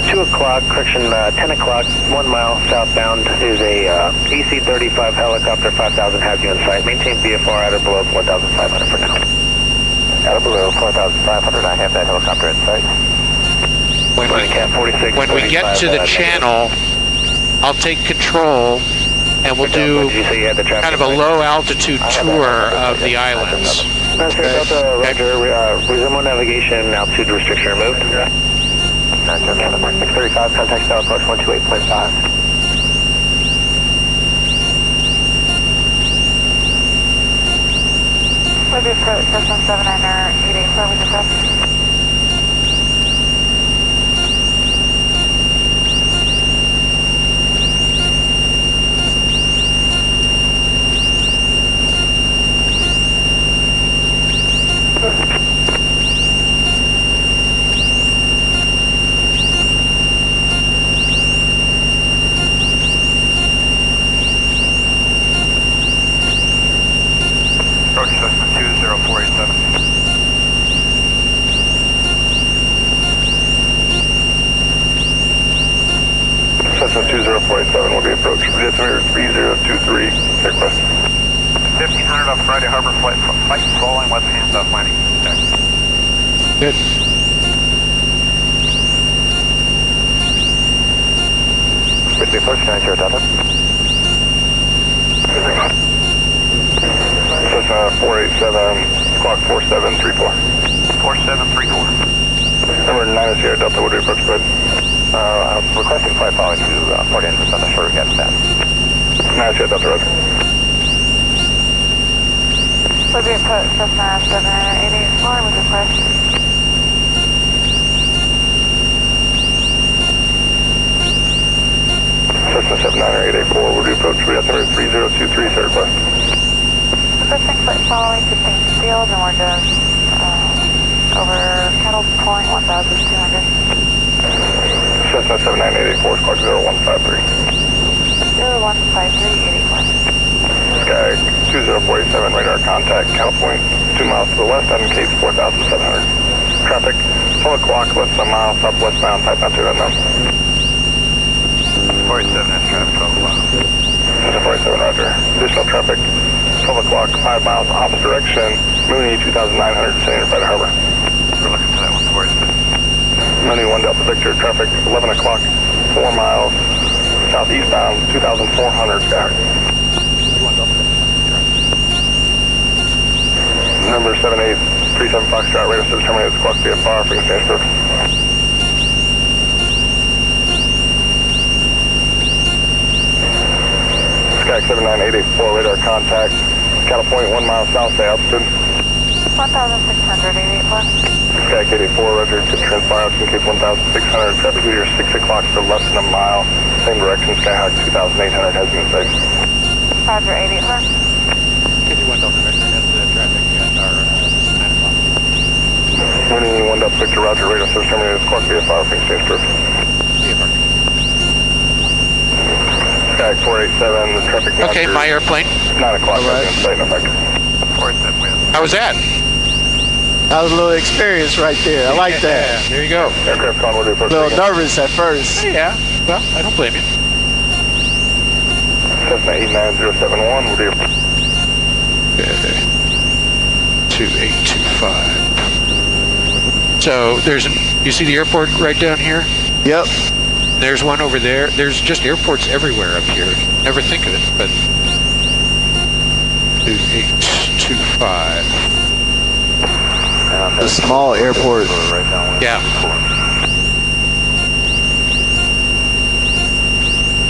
2 o'clock, correction 10 o'clock, 1 mile southbound is a EC-35 helicopter, 5,000 has you in sight. Maintain VFR at or below 4,500 for now. At or below 4,500, I have that helicopter in sight. When we get to the channel, I'll take control and we'll do kind of a low altitude tour of the islands. Delta, Roger, resume navigation, altitude restriction removed. 635, contact Star approach 128.5. With the approach, Cessna 79884, we just up. Approach Cessna 20487. Cessna 20487 will be approached. Altimeter 3023. Request. 1500 off Friday Harbor flight following west hands-off landing. Check. Good. With the approach 90 Delta. Cessna 487, clock 4734. 4734. Number 9 is here, Delta, would we approach grid? I'm requesting flight following to Port Inlet on the short again, that. 9 is here, Delta, road. With the approach, Cessna 79884, with request. Cessna 79884, would we approach grid altimeter 3023, sir, request. Requesting flight following to Paint Field, and we're just over Kettle Point 1,200. Cessna 79884, squawk 0153. 015381. Sky 2047, radar contact, Cattle Point, 2 miles to the west, on Cape 4,700. Traffic, 12 o'clock, less than a mile, southwestbound, type altitude unknown. 47 is traffic, 12 o'clock. 47, roger. Additional traffic, 12 o'clock, 5 miles, opposite direction, Mooney 2,900, descending to Friday Harbor. We're looking for that one, 47. Mooney 1 Delta Victor, traffic, 11 o'clock, 4 miles, southeastbound, 2,400, Sky. Number 7837 Foxtrot, radar service terminated, squawk VFR, frequency change approved. 79884 radar contact. Cattle Point 1 mile south to altitude. 1,688 left. Skyk 84, roger. To transpire altitude, Cape 1,600. Traffic leader 6 o'clock for less than a mile. Same direction, Skyhawk 2,800 has been sighted. Roger, 88 left. 51 Delta Vector has the traffic at our 9 o'clock. Morning, 1 Delta Victor, roger. Radar service terminated. Squawk VFR, exchange proof. VFR. Skyhawk 487, the traffic now. Okay, my airplane. 9 o'clock, has been sighted, no effect. How was that? That was a little experience right there. I like that. There you go. Aircraft Conway approach. A little nervous at first. Yeah, well, I don't blame you. Cessna 89071, we'll do. 2825. So you see the airport right down here? Yep. There's one over there. There's just airports everywhere up here. Never think of it, but 2825. The small airport. Yeah.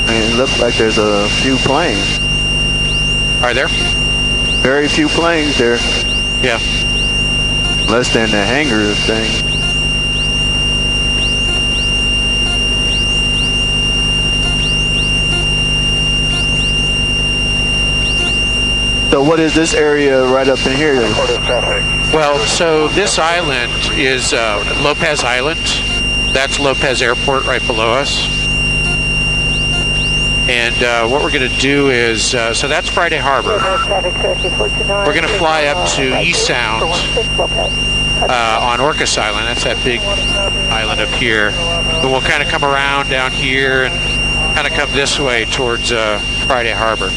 And it looks like there's a few planes. Are there? Very few planes there. Yeah. Less than the hangar thing. So what is this area right up in here? Well, so this island is Lopez Island. That's Lopez Airport right below us. And what we're going to do is, so that's Friday Harbor. We're going to fly up to East Sound on Orcas Island. That's that big island up here. And we'll kind of come around down here and kind of come this way towards Friday Harbor.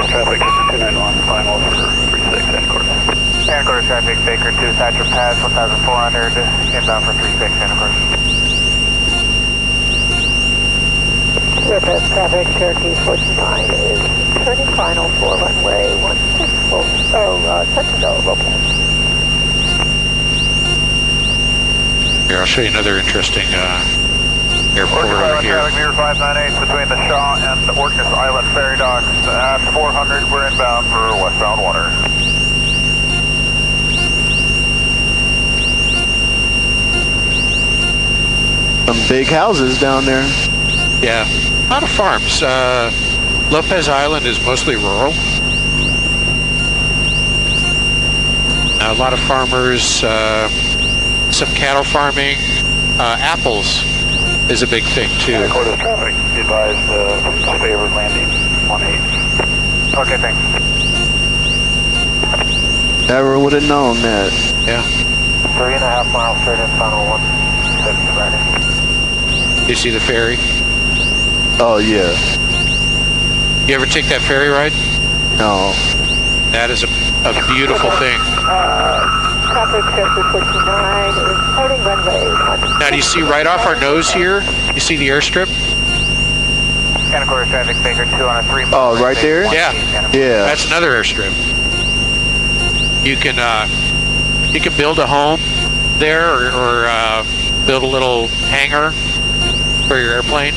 Traffic 291, final for 36, end course. End course traffic, Baker 2, Thatcher Pass, 1,400, inbound for 36, end course. Lopez traffic, Cherokee 49 is turning final for runway 16, Texaco, Lopez. Here, I'll show you another interesting airport over here. Traffic near 598 between the Shaw and the Orcas Island ferry docks. At 400, we're inbound for westbound water. Some big houses down there. Yeah, a lot of farms. Lopez Island is mostly rural. A lot of farmers, some cattle farming, apples is a big thing too. Quarter traffic, advised favored landing 18. Okay, thanks. Never would have known that. Yeah. 3.5 miles straight in final 160 Friday. You see the ferry? Oh yeah. You ever take that ferry ride? No. That is a beautiful thing. Traffic Cherokee 49 is starting runway 16. Now, do you see right off our nose here? You see the airstrip? End course traffic, Baker 2 on a 3 mile. Oh, right there? Yeah. Yeah. That's another airstrip. You can build a home there, or build a little hangar for your airplane.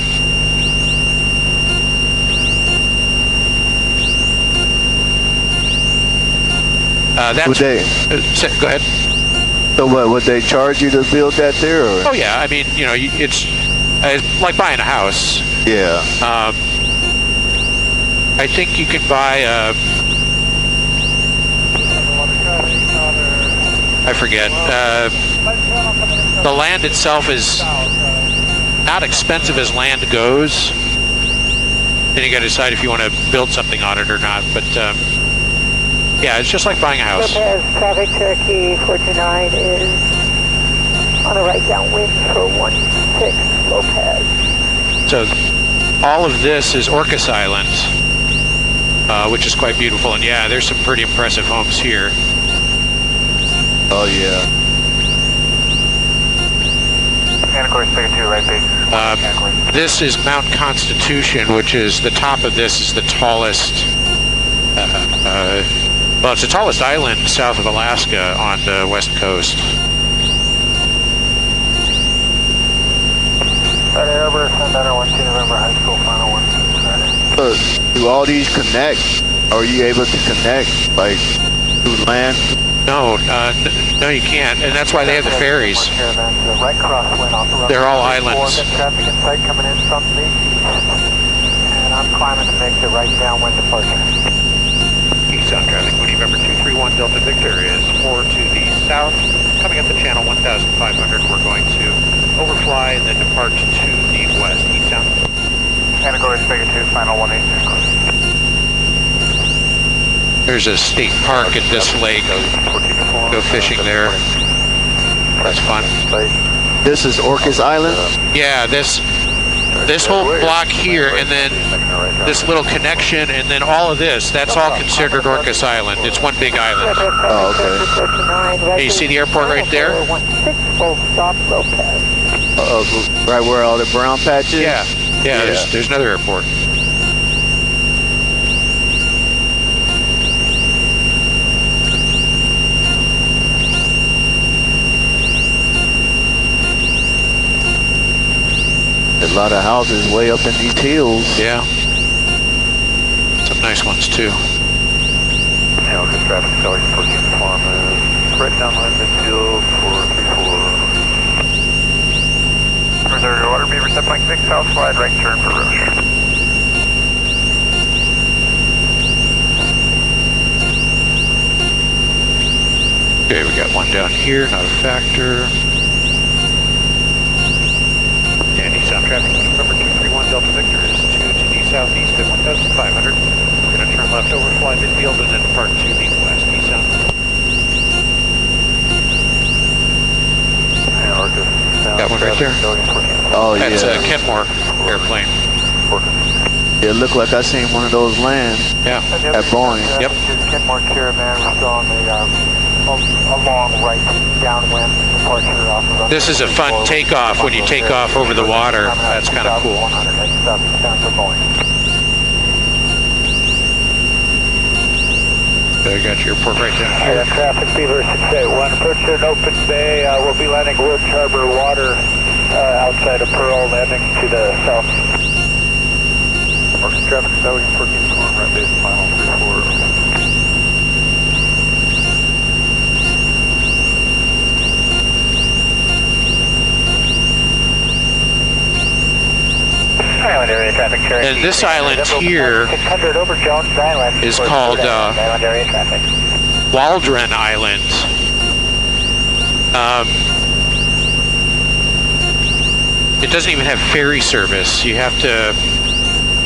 Would they? Go ahead. So what? Would they charge you to build that there? Or? Oh yeah, I mean, it's like buying a house. Yeah. I think you can buy I forget. The land itself is not expensive as land goes. Then you got to decide if you want to build something on it or not. But yeah, it's just like buying a house. Lopez traffic, Cherokee 49 is on a right downwind for 16 Lopez. So all of this is Orcas Island, which is quite beautiful. And yeah, there's some pretty impressive homes here. Oh yeah. And of course, Baker 2, right base. This is Mount Constitution, which is the top of this is the tallest. Well, it's the tallest island south of Alaska on the west coast. Friday Harbor, Sundown 12 November High School, final Do all these connect? Are you able to connect, like, through land? No, no, you can't, and that's why they have the ferries. Right crosswind off the road. They're all islands. Traffic in sight coming in from the east. And I'm climbing to make the right downwind departure. Eastbound traffic, Moody November 231 Delta Victor is 4 to the south. Coming up the channel 1500, we're going to overfly and then depart to the west, eastbound. Category Figure 2, final 180. There's a state park at this lake. Go fishing there. That's fun. This is Orcas Island? Yeah, this whole block here, and then this little connection, and then all of this, that's all considered Orcas Island. It's one big island. Oh, okay. Hey, you see the airport right there? Right where all the brown patches? Yeah. There's another airport. A lot of houses way up in these hills. Yeah. Some nice ones too. Yeah, good traffic going for Farm is right down line midfield for 34. Reserve water beaver 7.6 south slide, right turn for Rush. Okay, we got one down here, not a factor. And eastbound traffic, November 231 Delta Victor is 2 to the southeast at 1500. We're going to turn left over, fly midfield, and then depart to the west, eastbound. Got one right there. Oh, yeah. That's a Kenmore airplane. It looked like I seen one of those land Yeah. at Boeing. Yep. Kenmore Caravan, we're still on the a long right downwind departure off of. This is a fun takeoff when you take off over the water. That's kind of cool. There you got your airport right down here. Traffic Beaver 681, approach to an open bay. We'll be landing Woods Harbor Water outside of Pearl, landing to the south. Traffic selling 14 corn, right base final 34. Island area traffic. And this island here over Jones Island is called Island area traffic. Waldron Island. It doesn't even have ferry service. You have to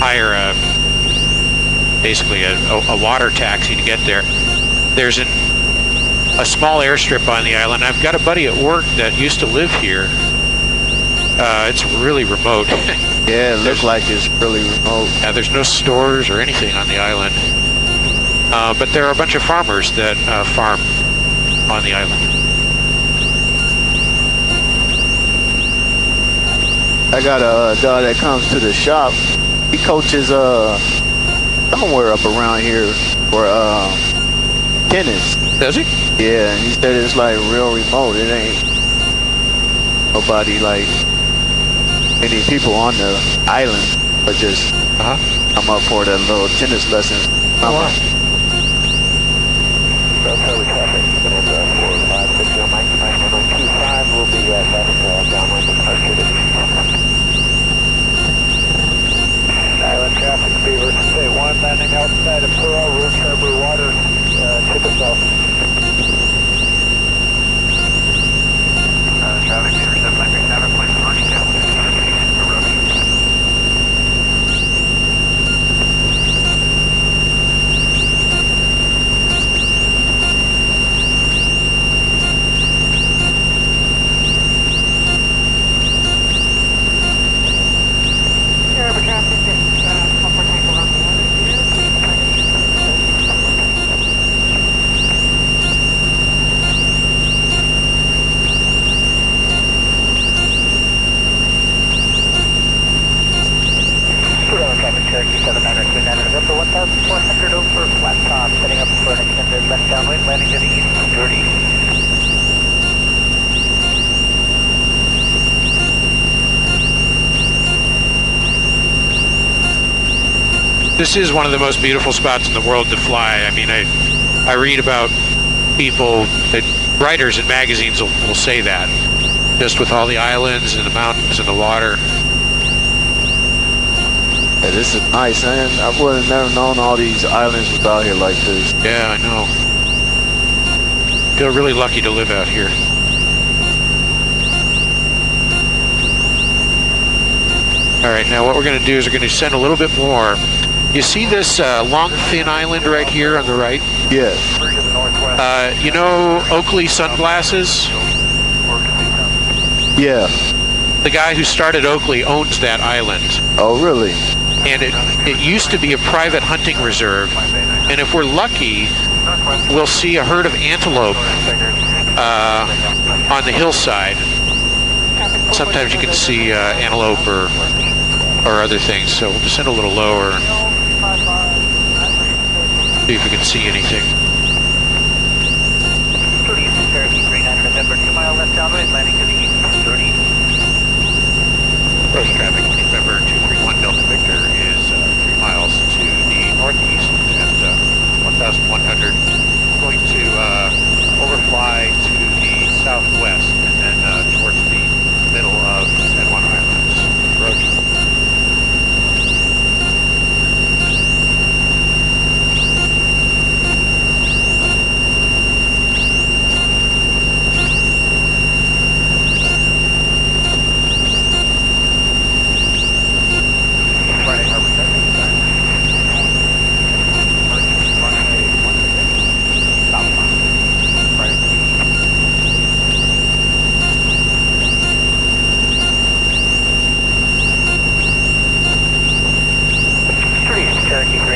hire basically a water taxi to get there. There's a small airstrip on the island. I've got a buddy at work that used to live here. It's really remote. Yeah, it looks like it's really remote. Yeah, there's no stores or anything on the island. But there are a bunch of farmers that farm on the island. I got a dog that comes to the shop. He coaches somewhere up around here for tennis. Does he? Yeah, and he said it's like real remote. It ain't nobody like any people on the island, but just come up for that little tennis lesson. Oh, wow. We'll be at that downwind departure to the east. Island traffic, Beaver 681, landing outside of Pearl, Woods Harbor Water, to the south. Traffic Beaver 797, point first down to Rush. This is one of the most beautiful spots in the world to fly. I mean, I read about people, writers in magazines will say that. Just with all the islands and the mountains and the water. Yeah, this is nice, man. I would have never known all these islands was out here like this. Yeah, I know. Feel really lucky to live out here. All right, now what we're going to do is we're going to send a little bit more. You see this long, thin island right here on the right? Yes. You know Oakley Sunglasses? Yeah. The guy who started Oakley owns that island. Oh, really? And it used to be a private hunting reserve. And if we're lucky, we'll see a herd of antelope on the hillside. Sometimes you can see antelope or other things. So we'll just send a little lower. See if we can see anything. November 2 mile left downwind, landing to the east, 30. Approach traffic, November 231 Delta Victor is 3 miles to the northeast at 1,100. Going to overfly to the southwest and then towards the middle of San Juan Islands. Approach.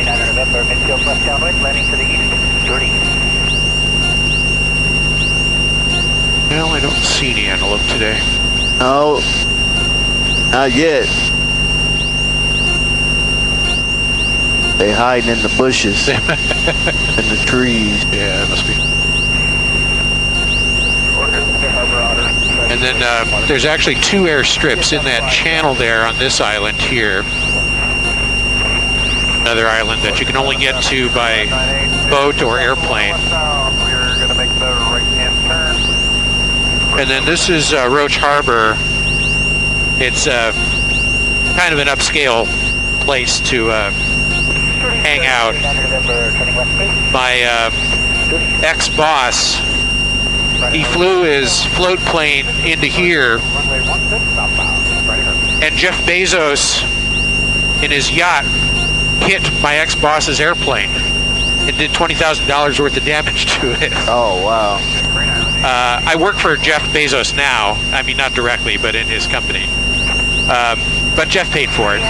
November, midfield left downwind, landing to the east, 30. Well, I don't see any antelope today. No, not yet. They hiding in the bushes and the trees. Yeah, it must be. And then there's actually 2 airstrips in that channel there on this island here. Another island that you can only get to by boat or airplane. And then this is Roach Harbor. It's kind of an upscale place to hang out. My ex-boss, he flew his float plane into here, and Jeff Bezos in his yacht hit my ex-boss's airplane and did $20,000 worth of damage to it. Oh, wow. I work for Jeff Bezos now. I mean, not directly, but in his company. But Jeff paid for it.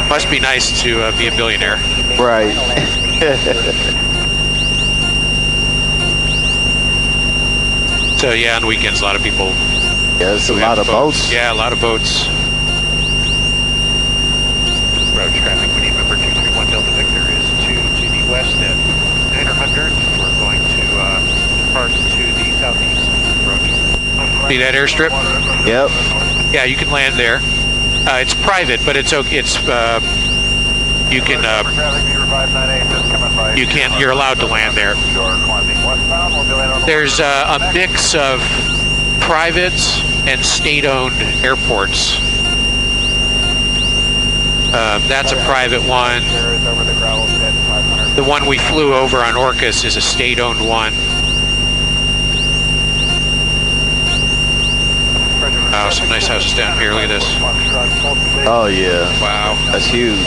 Must be nice to be a billionaire. Right. So, yeah, on weekends, a lot of people... Yeah, there's a lot of boats. Yeah, a lot of boats. Road traffic, we need number 231 Delta Victor is to the west at 900. We're going to depart to the southeast approach. See that airstrip? Yep. Yeah, you can land there. It's private, but it's okay. It's you're allowed to land there. There's a mix of private and state-owned airports. That's a private one. The one we flew over on Orcas is a state-owned one. Wow, some nice houses down here. Look at this. Oh, yeah. Wow. That's huge.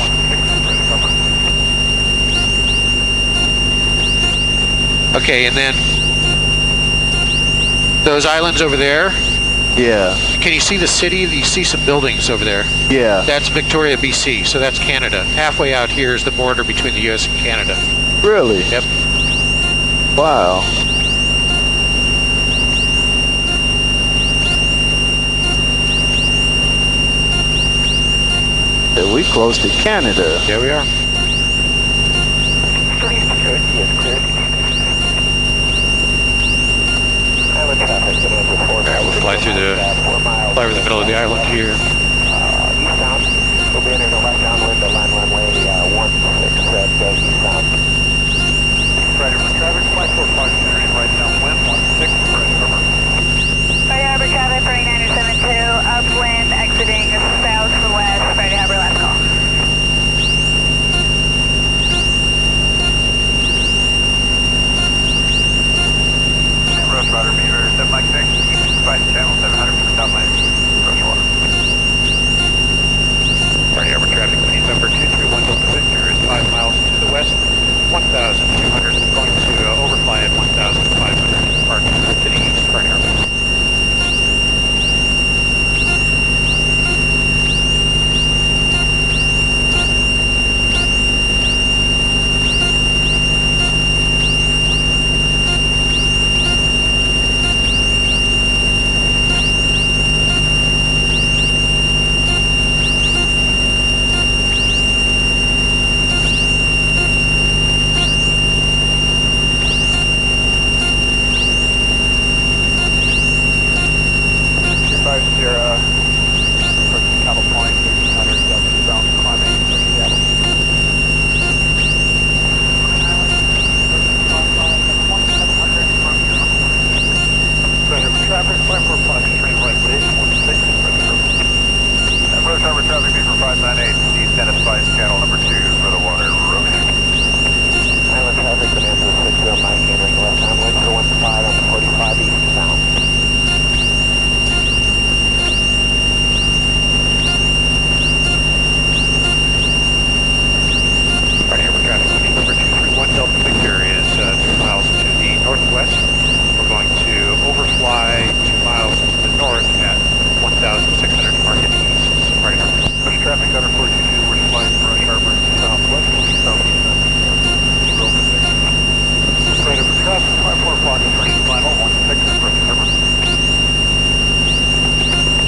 Okay, and then those islands over there. Yeah. Can you see the city? You see some buildings over there. Yeah. That's Victoria, BC, so that's Canada. Halfway out here is the border between the U.S. and Canada. Really? Yep. Wow. Yeah, we close to Canada. There we are. We'll fly through the middle of the island here. Eastbound, we'll be entering the left downwind to line runway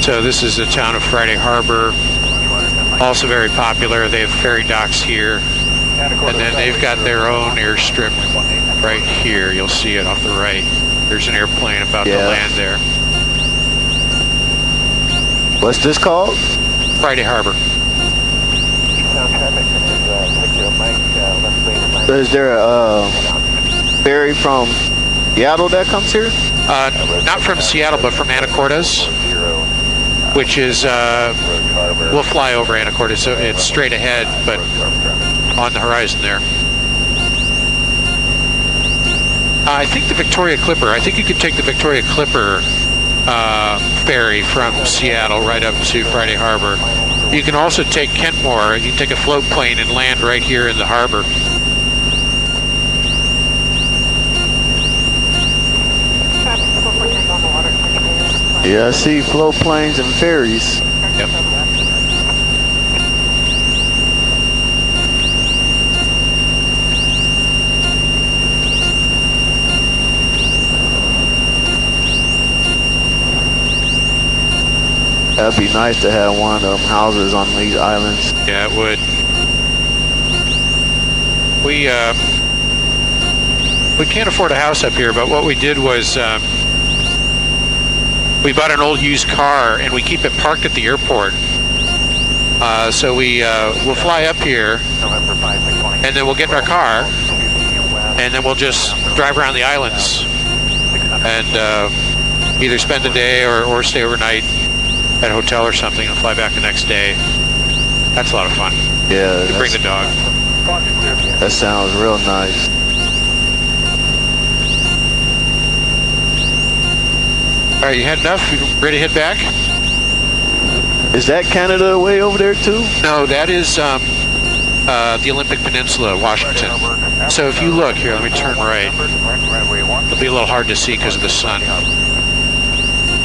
So this is the town of Friday Harbor, also very popular. They have ferry docks here, and then they've got their own airstrip right here. You'll see it off the right. There's an airplane about to land there. What's this called? Friday Harbor. Is there a ferry from Seattle that comes here? Not from Seattle, but from Anacortes, which is, we'll fly over Anacortes, so it's straight ahead, but on the horizon there. I think the Victoria Clipper, I think you could take the Victoria Clipper ferry from Seattle right up to Friday Harbor. You can also take Kentmore. You can take a float plane and land right here in the harbor. Yeah, I see float planes and ferries. Yep. That'd be nice to have one of them houses on these islands. Yeah, it would. We can't afford a house up here, but what we did was we bought an old used car and we keep it parked at the airport. So we'll fly up here and then we'll get in our car and then we'll just drive around the islands and either spend the day or stay overnight at a hotel or something and fly back the next day. That's a lot of fun. Yeah. You bring the dog. That sounds real nice. All right, you had enough? You ready to head back? Is that Canada way over there too? No, that is the Olympic Peninsula, Washington. So if you look here, let me turn right. It'll be a little hard to see because of the sun.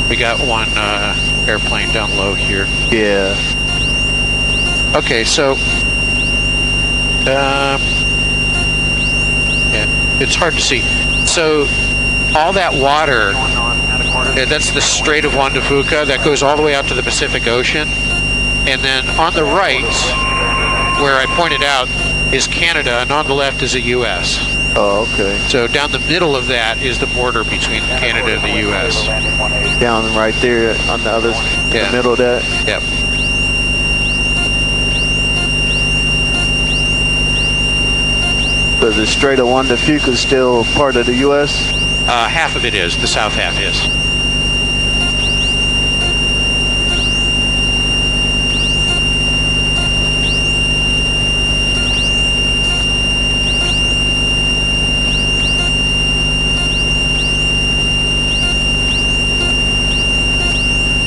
We got one airplane down low here. Yeah. Okay, so yeah, it's hard to see. So all that water, that's the Strait of Juan de Fuca that goes all the way out to the Pacific Ocean. And then on the right, where I pointed out, is Canada, and on the left is the U.S. Oh, okay. So down the middle of that is the border between Canada and the U.S. Down right there on the other, the middle of that? Yep. So the Strait of Juan de Fuca is still part of the U.S.? Half of it is. The south half is.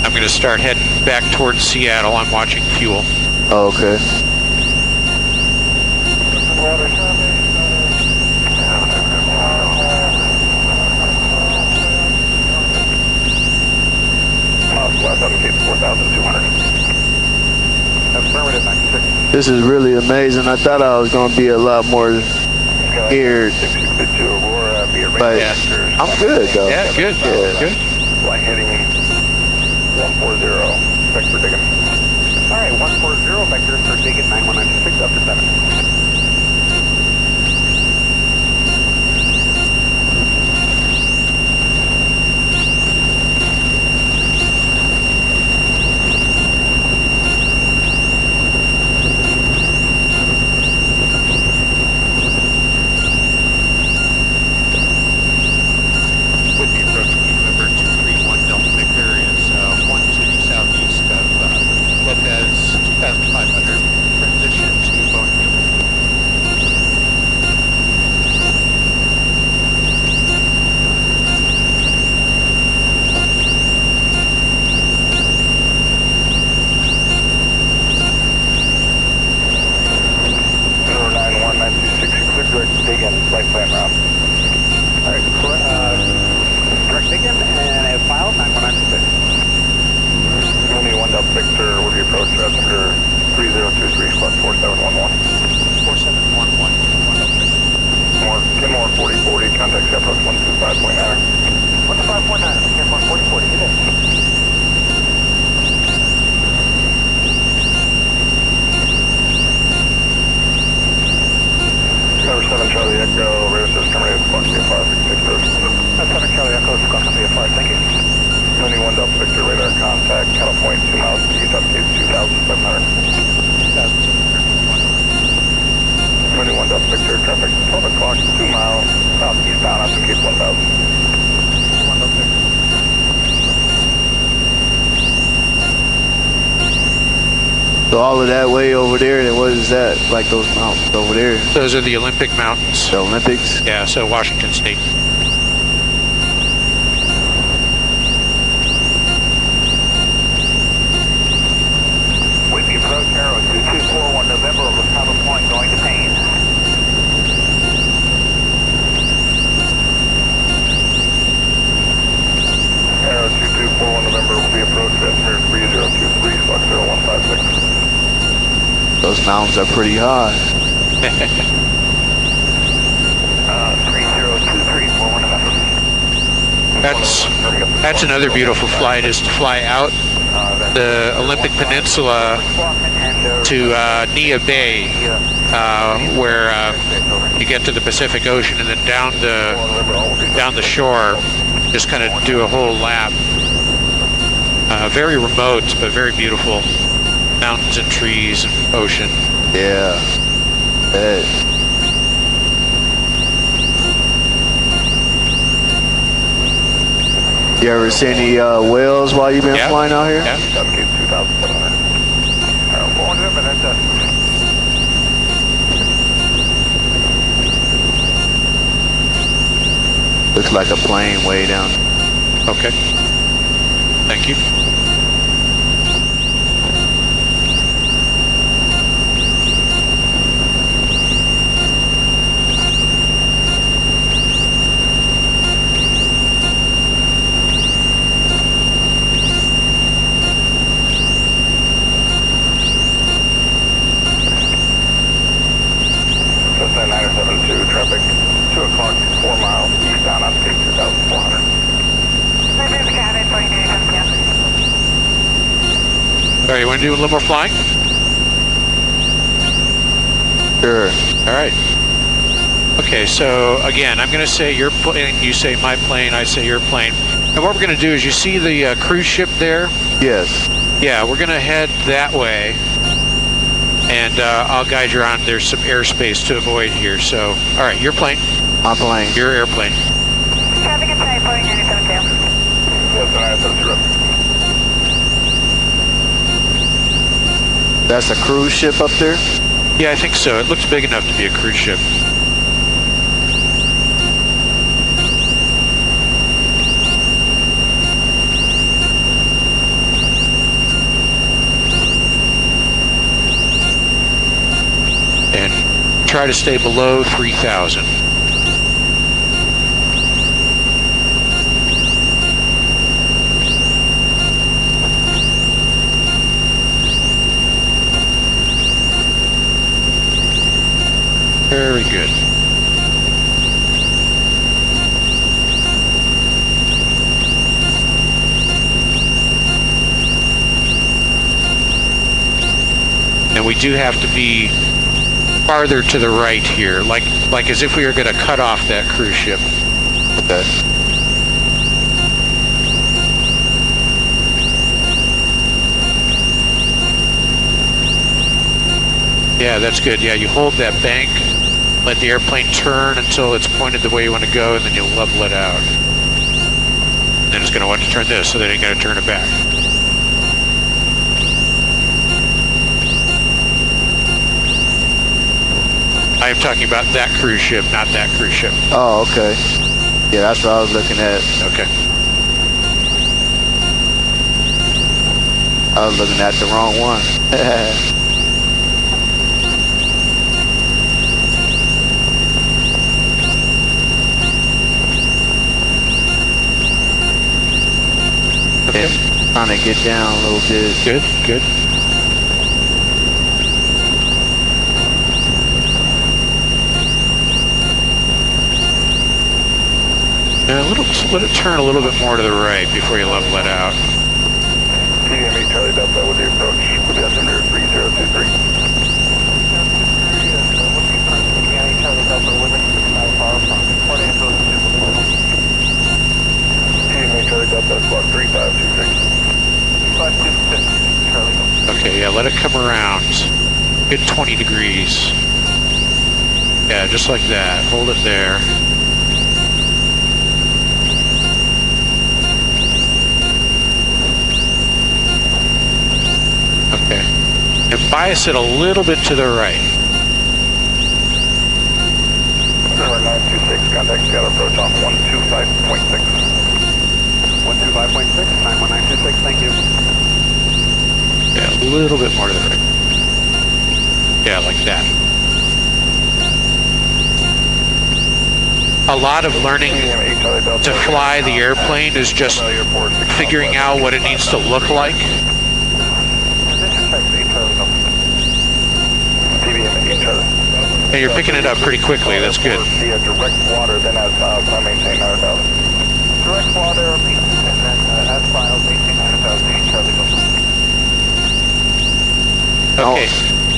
I'm going to start heading back towards Seattle. I'm watching fuel. Oh, okay. This is really amazing. I thought I was going to be a lot more scared. But I'm good, though. Yeah, good. Yeah. Good. Flight heading 140, vector digging. All right, 140, vector for digging 91926 up to 7. With the approach, keep number 2. So all of that way over there, and what is that? Like those mountains over there? Those are the Olympic Mountains. The Olympics? Yeah, so Washington State. With the approach arrow 2241 November over Cabo Point going to Payne. Arrow 2241 November will be approached at 3023, Fox 0156. Those mountains are pretty high. 3023 41 November. That's another beautiful flight, is to fly out the Olympic Peninsula to Nia Bay, where you get to the Pacific Ocean, and then down the shore, just kind of do a whole lap. Very remote, but very beautiful. Mountains and trees and ocean. Yeah. You ever see any whales while you've been flying out here? Yeah. Navigate 2700. 400 minutes. Looks like a plane way down. Okay. Thank you. Cessna 972, traffic 2 o'clock, 4 miles, eastbound on gate 2400. Remove cabin, 49, yeah. All right, you want to do a little more flying? Sure. All right. Okay, so again, I'm going to say your plane, you say my plane, I say your plane. And what we're going to do is, you see the cruise ship there? Yes. Yeah, we're going to head that way. And I'll guide you around. There's some airspace to avoid here. So, all right, your plane. My plane. Your airplane. Traffic inside, 4972. Cessna 972. That's a cruise ship up there? Yeah, I think so. It looks big enough to be a cruise ship. And try to stay below 3,000. Very good. And we do have to be farther to the right here, like as if we were going to cut off that cruise ship. Okay. Yeah, that's good. Yeah, you hold that bank, let the airplane turn until it's pointed the way you want to go, and then you'll level it out. And then it's going to want to turn this, so then you got to turn it back. I am talking about that cruise ship, not that cruise ship. Oh, okay. Yeah, that's what I was looking at. Okay. I was looking at the wrong one. Okay. Trying to get down a little bit. Good, good. And let it turn a little bit more to the right before you level it out. TME Charlie Delta with the approach with the altimeter 3023. TME Charlie Delta squawk 3526. Okay, yeah, let it come around. Good 20 degrees. Yeah, just like that. Hold it there. Okay. And bias it a little bit to the right. Number 926, contact Seattle approach on 125.6. 125.6, 91926, thank you. Yeah, a little bit more to the right. Yeah, like that. A lot of learning to fly the airplane is just figuring out what it needs to look like. And you're picking it up pretty quickly, that's good. Direct water, then as filed, I maintain 9,000. Direct water, and then as filed, maintain 9,000, Okay,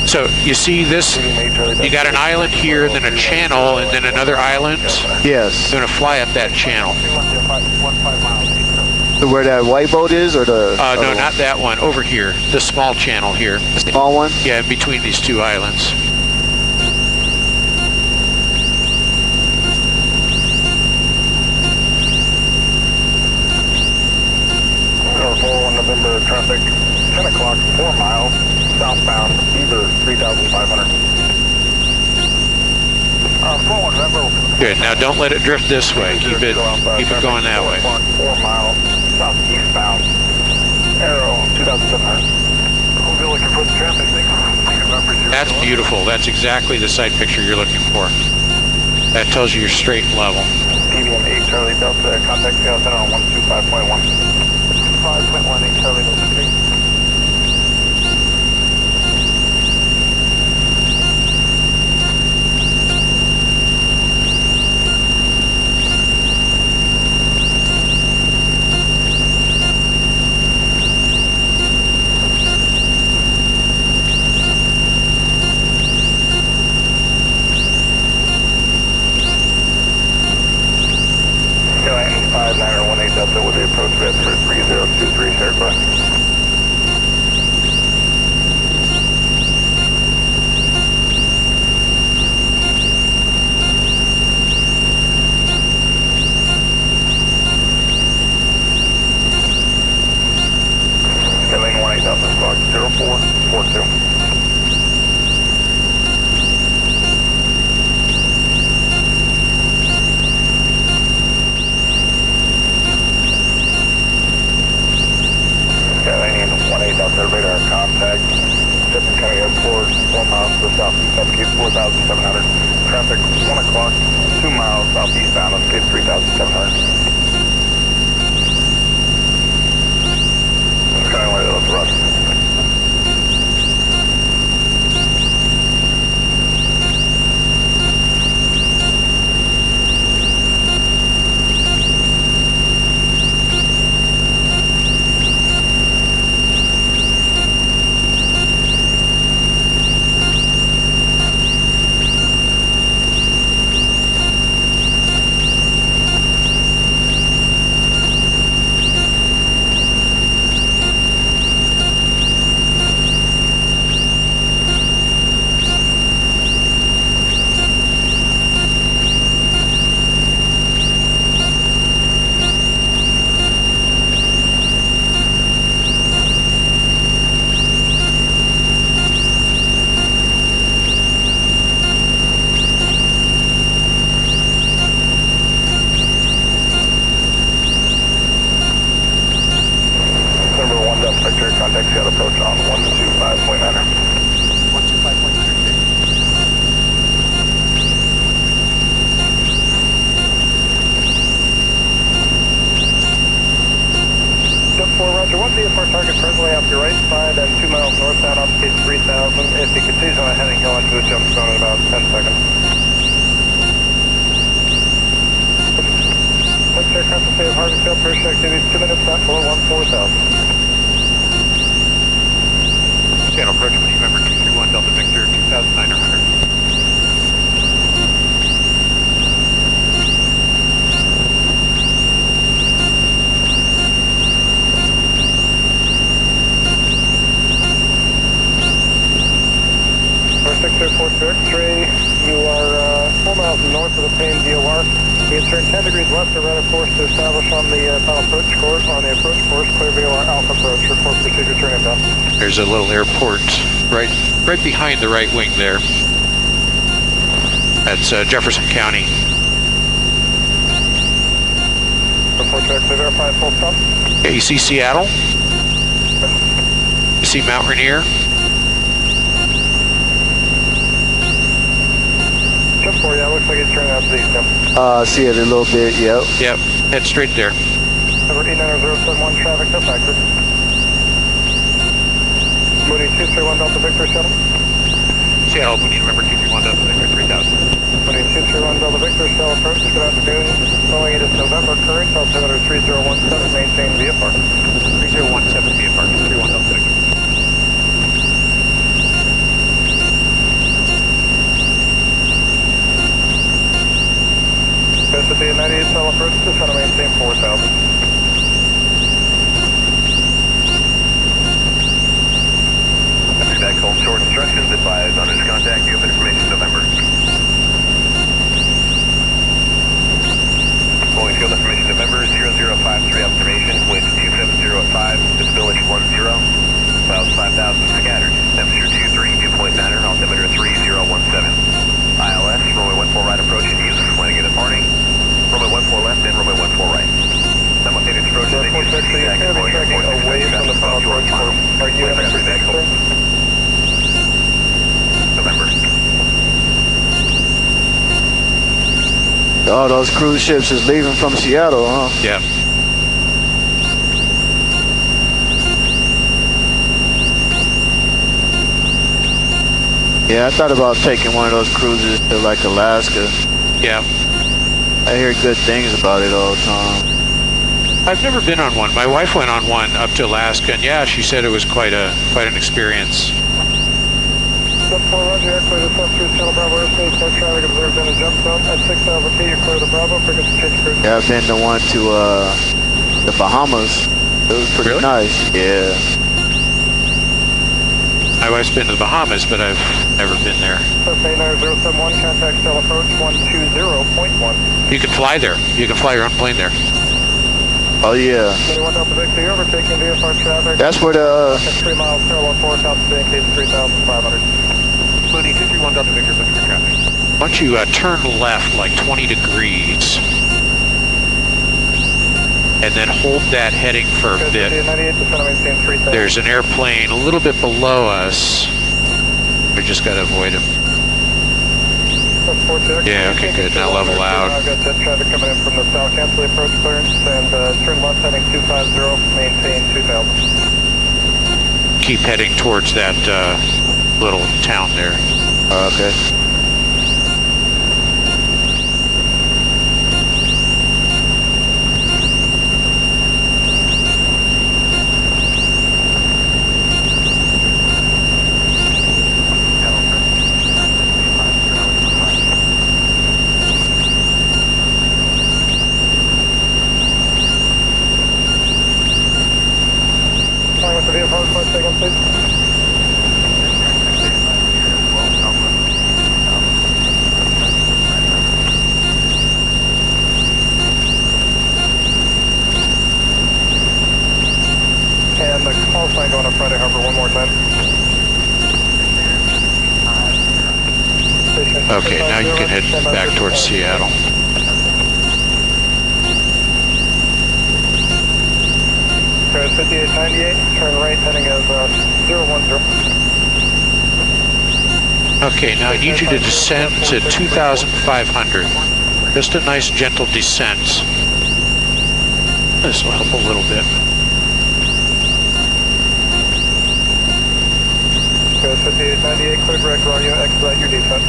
so you see this, you got an island here, then a channel, and then another island. Yes. You're gonna fly up that channel. 15 miles. Where that white boat is, or the? No, not that one, over here, the small channel here. The small one? Yeah, in between these two islands. November traffic, 10 o'clock, 4 miles, southbound, either 3,500. 41 November. Good, now don't let it drift this way, keep it going that way. 4 miles, southeastbound, Arrow, 2,700. We'll be looking for the traffic thing. That's beautiful, that's exactly the side picture you're looking for. That tells you you're straight and level. PBM 8 Charlie Delta, contact Seattle Center on 125.1. 5.18 Charlie Delta. Airline 5918 Delta with the approach vet for 3023 shared by. Airline 18 Delta squawk 0442. Airline 18 Delta radar contact. Shipping County Airport, 4 miles to the southeast, upkeep 4,700. Traffic 1 o'clock, 2 miles southeastbound, upkeep 3,700. Skyway, let's rush. Vector, contact Seattle approach on 125.9. 125.9. Step 4, Roger. 1 VFR target presently off your right side and 2 miles northbound, altitude 3,000. If he continues on a heading, he'll into a jump zone in about 10 seconds. West aircraft will stay at Harvey's pressure activity 2 minutes back below 14,000. Channel approach with November 231 Delta Victor 2,900. Airport X-ray, you are 4 miles north of the same DOR. You can turn 10 degrees left to rudder course to establish on the final approach course. On the approach course, clear VOR Alpha approach. Report procedure turn inbound. There's a little airport right right behind the right wing there. That's Jefferson County. Report to actually verify full stop. Yeah, you see Seattle? You see Mount Rainier? Just for you, it looks like it's turning out to the east. See it a little bit, yep. Yep, head straight there. Number 89071 traffic, that's accurate. Mooney 231 Delta Victor shuttle. Seattle, we need to remember 231 Delta Victor 3000. Mooney 231 Delta Victor shuttle approach, good afternoon. Showing it is November current, altimeter 3017, maintain VFR. 3017 VFR, 231 Delta Victor. Pacific 98 cell approach, just trying to maintain 4000. Back home short instructions, advise on his contact, you have information November. Going field information November 0053 observation, wind 270 at 5, visibility 10, clouds 5,000 scattered, temperature 23, 2.9er, altimeter 3017. ILS, runway 14 right approach in use, landing and departing, runway 14 left and runway 14 right. Simultaneous approach is in use, feedback and going tracking away from the final approach course. Are you in a predictor? November. Oh, those cruise ships is leaving from Seattle, huh? Yeah. Yeah, I thought about taking one of those cruises to like Alaska. Yeah. I hear good things about it all the time. I've never been on one. My wife went on one up to Alaska, and yeah, she said it was quite an experience. Step 4, Roger, aircraft is up through Seattle Bravo airspace, no traffic observed in a jump zone. At 6,000 feet, you're clear to Bravo, frequency change cruise. Yeah, I've been to one to the Bahamas. It was pretty Really? nice. Yeah. My wife's been to the Bahamas, but I've never been there. Cessna 89071, contact cell approach 120.1. You can fly there. You can fly your own plane there. Oh yeah. 21 Delta Victor, you're overtaking VFR traffic. That's where the At 3 miles, parallel 4, top speed, case 3,500. Mooney 231 Delta Victor, looking for traffic. Why don't you turn left like 20 degrees, and then hold that heading for a bit. 98 to maintain 3,000. There's an airplane a little bit below us. We just got to avoid him. Yeah, okay, good. Now level out. I've got jet traffic coming in from the south. Cancel the approach clearance and turn left heading 250, maintain 2,000. Keep heading towards that little town there. okay. With the vehicle, first second, please. And the call sign going to Friday Harbor one more time. Okay, now you can head back towards Seattle. Cruise 5898, turn right heading as 010. Okay, now I need you to descend to 2,500. Just a nice gentle descent. This will help a little bit. Cruise 5898, clear direct radio, expedite your descent.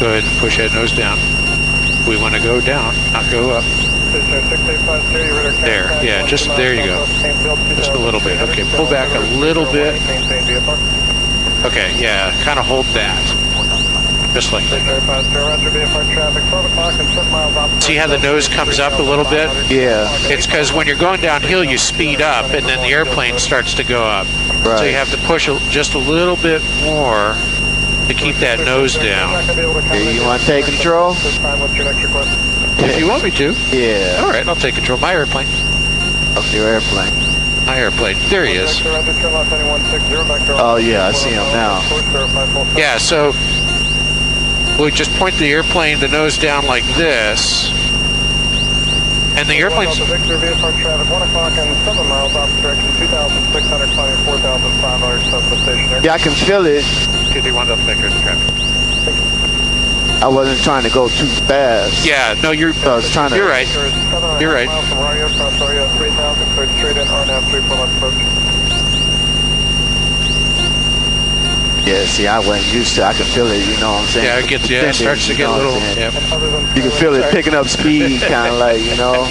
Go ahead and push that nose down. We want to go down, not go up. There, yeah, just there you go. Just a little bit. Okay, pull back a little bit. Okay, yeah, kind of hold that. Just like that. See how the nose comes up a little bit? Yeah. It's because when you're going downhill, you speed up, and then the airplane starts to go up. Right. So you have to push just a little bit more to keep that nose down. Hey, you want to take control? If you want me to. Yeah. All right, I'll take control of my airplane. Of your airplane. My airplane. There he is. Oh yeah, I see him now. Yeah, so we just point the airplane, the nose down like this, and the airplane's... Victor, VFR traffic, 1 o'clock and 7 miles off direction, 2,600, climbing 4,500, south of the station. Yeah, I can feel it. 231 Delta Victor, traffic. I wasn't trying to go too fast. Yeah, no, you're trying to... You're right. You're right. Miles from Rio, cross Rio, 3,000, cleared straight in, RNAV 34 left approach. Yeah, see, I wasn't used to it. I can feel it, you know what I'm saying? Yeah, it starts to get a little... Yeah. You can feel it picking up speed, kind of like, you know?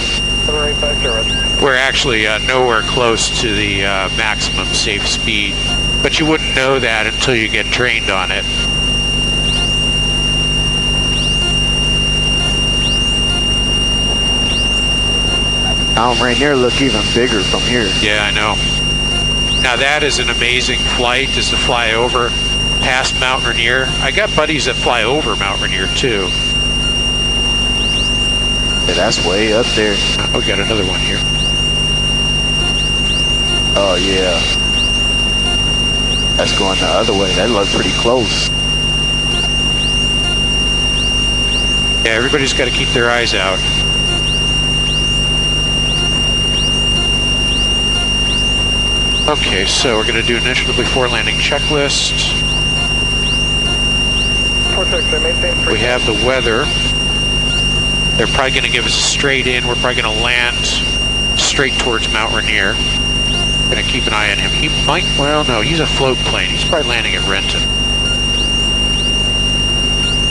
We're actually nowhere close to the maximum safe speed, but you wouldn't know that until you get trained on it. Mount Rainier look even bigger from here. Yeah, I know. Now that is an amazing flight, is to fly over past Mount Rainier. I got buddies that fly over Mount Rainier too. Yeah, that's way up there. We got another one here. Oh yeah. That's going the other way. That looks pretty close. Yeah, everybody's got to keep their eyes out. Okay, so we're going to do initial before landing checklist. We have the weather. They're probably going to give us a straight in. We're probably going to land straight towards Mount Rainier. Going to keep an eye on him. He might, well, no, he's a float plane. He's probably landing at Renton.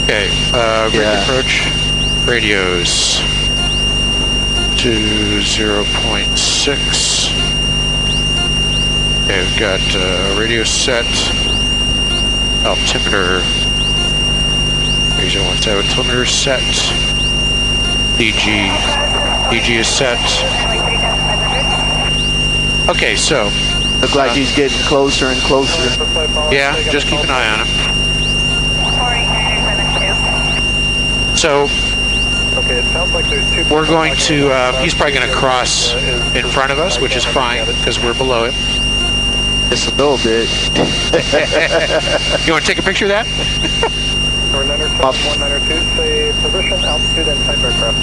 Okay, radio approach. Radios to 0.6. Okay, we've got radio set. Altimeter. Radio 17. Altimeter set. DG. DG is set. Okay, so. Look like he's getting closer and closer. Yeah, just keep an eye on him. So. Okay, it sounds like there's two. We're going to. He's probably going to cross in front of us, which is fine because we're below him. Just a little bit. You want to take a picture of that? 192, say position, altitude, and type aircraft.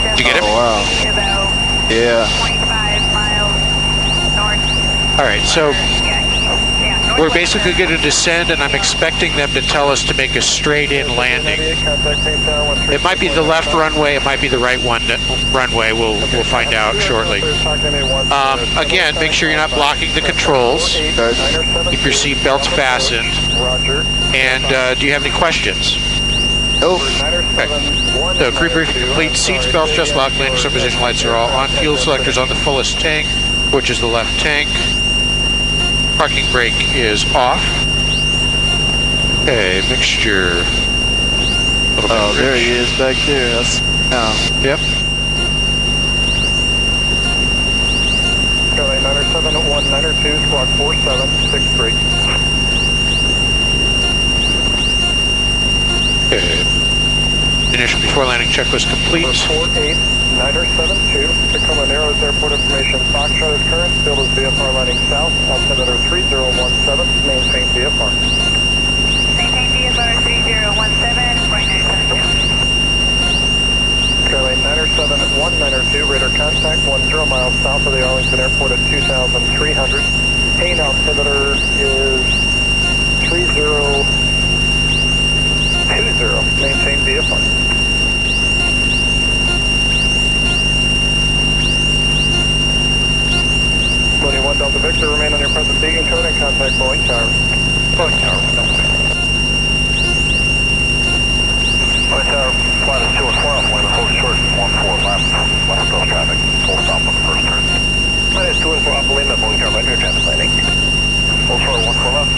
Did you get him? Oh, wow. Yeah. 25 miles north. All right, so we're basically going to descend, and I'm expecting them to tell us to make a straight-in landing. It might be the left runway, it might be the right runway. We'll find out shortly. Again, make sure you're not blocking the controls. Keep your seat belts fastened. And do you have any questions? Nope. Okay. So crew briefing complete. Seats, belts, just locked. Landing supervision lights are all on. Fuel selectors on the fullest tank, which is the left tank. Parking brake is off. Okay, mixture. Oh, there he is back there. That's Yep. Charlie 97192, squawk 4763. Okay. Initial before landing checklist complete. 48972, Tacoma Narrows Airport information. Foxtrot is current, field is VFR landing south, altimeter 3017, maintain VFR. Maintain VFR 3017, 4972. Charlie 97192, radar contact 10 miles south of the Arlington Airport at 2,300. Main altimeter is 3020, maintain VFR. 21 Delta Victor, remain on your present beacon code and contact Boeing Tower. Boeing Tower, Delta Victor. Boeing Tower, flight is 2 o'clock, wind hold short, 14 left, left bell traffic, full stop on the first turn. Flight is 2 and 4 off Lima, Boeing Tower, right here, traffic landing. Full short, 14 left,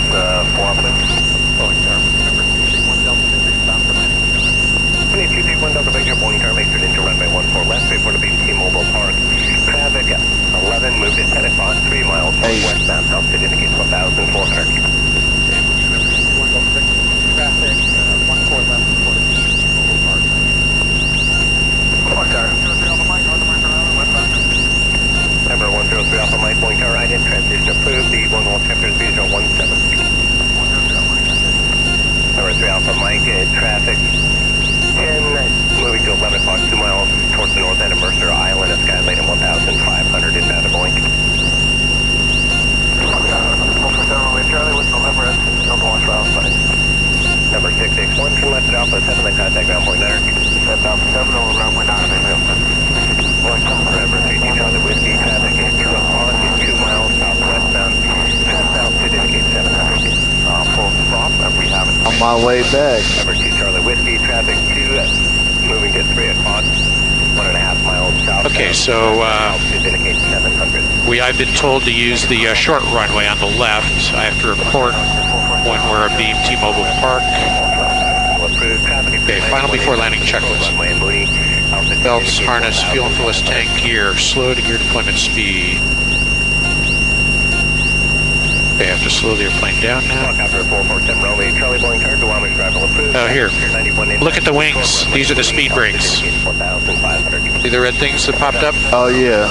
4 off Lima. Boeing Tower, number 1 Delta Victor, stop for landing. We need my way back. Number 2 Charlie Whiskey, traffic 2, moving to 3 o'clock, 1.5 miles south. Okay, so altitude indicates 700. I've been told to use the short runway on the left. I have to report when we're abeam T-Mobile Park. Okay, final before landing checklist. Belts, harness, fuel and fullest tank gear, slow to gear deployment speed. Okay, I have to slow the airplane down now. Oh, here. Look at the wings. These are the speed brakes. See the red things that popped up? Oh, yeah.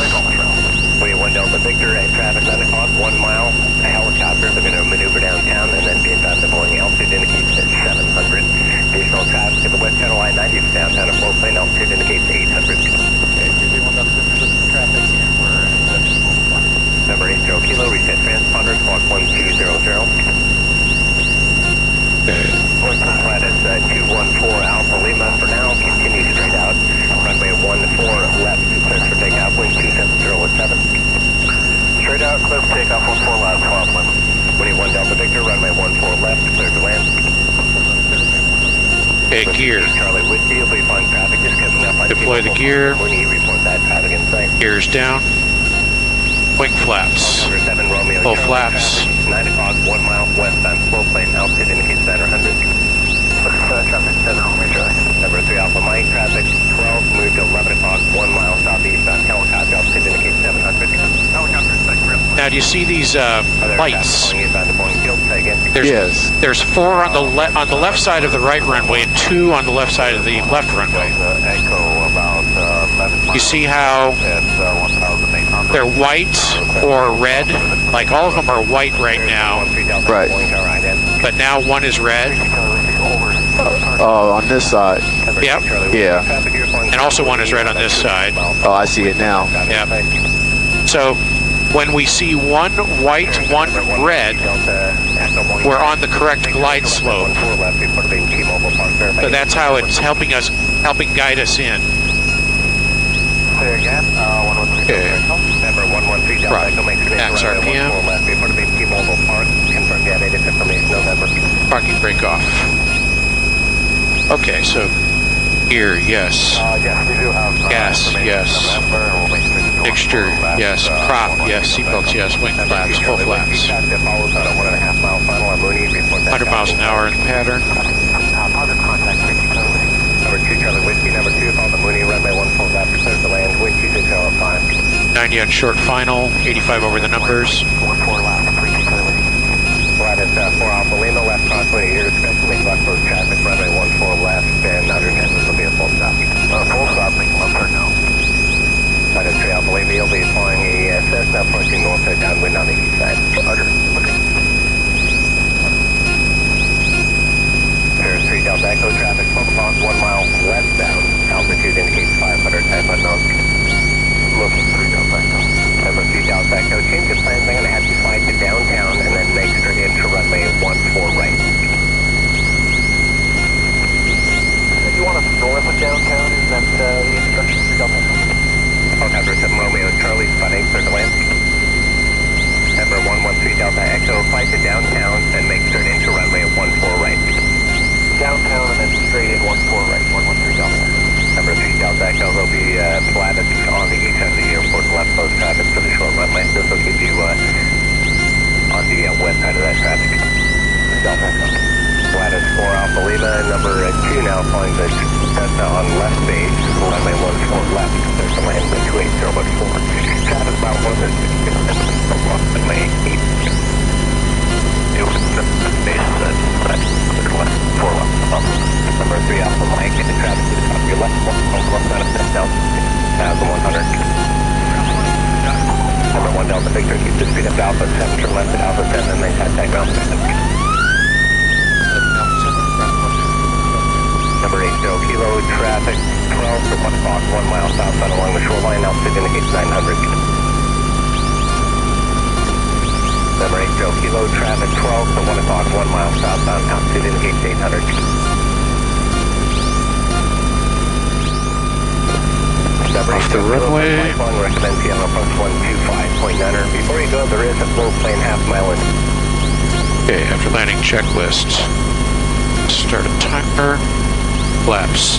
21 Delta Victor at traffic 9 o'clock, 1 mile. A helicopter, they're going to maneuver downtown and then be advised the Boeing altitude indicates at 700. Additional traffic to the west channel line 90 downtown at floor plane altitude indicates 800. Number 80 Kilo, reset transponder, squawk 1200. Flight is 214 Alpha Lima for now, continue straight out. Runway 14 left, clear for takeoff, wind 270 at 7. Straight out, clear for takeoff, 14 left, 12 Lima. 21 Delta Victor, runway 14 left, clear to land. Okay, gear. Charlie Whiskey, you'll be fine traffic, just coming up on Deploy the gear. When you report that traffic in sight. Gears down. Wing flaps. Number 7 Romeo, Full Charlie, flaps. traffic, 9 o'clock, 1 mile westbound, flow plane, altitude indicates 900. Traffic 7 Romeo, Charlie. Number 3 Alpha Mike, traffic 12, move to 11 o'clock, 1 mile southeastbound, helicopter, altitude indicates 700. Now, do you see these lights? Yes. There's 4 on the left side of the right runway and 2 on the left side of the left runway. You see how they're white or red? Like all of them are white right now. Right. But now one is red. On this side. Yep. Yeah. And also one is red on this side. Oh, I see it now. Yep. So when we see one white, one red, we're on the correct glide slope. So that's how it's helping guide us in. Okay. Max RPM. Parking brake off. Okay, so gear, yes. Yes, we do have Gas, yes. Mixture, yes. Prop, yes. Seatbelts, yes. Wing flaps, full flaps. 100 miles an hour in pattern. Number 2 Charlie Whiskey, number 2 follow the Mooney, runway 14 left, clear to land, wind 2605. 90 on short final, 85 over the numbers. 14 left, 32 Charlie Whiskey. Flight is 4 Alpha Lima, left crossway here, especially left road traffic, runway 14 left, and under 10 this will be a full stop. Full stop, left turn now. Flight is 3 Alpha Lima, you'll be flying a Cessna approaching north side downwind on the east side. Under, okay. There's 3 Delta Echo traffic, 12 o'clock, 1 mile westbound, altitude indicates 500, type unknown. Looking 3 Delta Echo. Number 3 Delta Echo, change your plans, I'm going to have you fly to downtown and then make straight into runway 14 right. You want us north of downtown, is that the instructions for Delta Echo? Helicopter 7 Romeo, Charlie, spotting, clear to land. Number 113 Delta Echo, fly to downtown and make straight into runway 14 right. Downtown and then straight in 14 right, 113 Delta. Number 3 Delta Echo will be flatted on the east side of the airport, left close traffic for the short runway. This will keep you on the west side of that traffic. Delta Echo. Flat is 4 Alpha Lima, number 2 now flying the Cessna on left base, runway 14 left. There's the land with 280 but 4. Traffic about 1 runway 8. It was the base left 4 left. Number 3 Alpha Mike, and the traffic to the top of your left, left side of the south, 1,100. Number 1 Delta Victor, keep the speed up to Alpha 7, turn left at Alpha 7, and then contact ground. Number 80 Kilo, traffic 12 to 1 o'clock, 1 mile southbound along the shoreline, altitude indicates 900. Number 80 Kilo, traffic 12 to 1 o'clock, 1 mile southbound, altitude indicates 800. Off the runway. Recommend PM approach 125.9. Before you go, there is a flow plane half mile in. Okay, after landing checklist. Start a timer. Flaps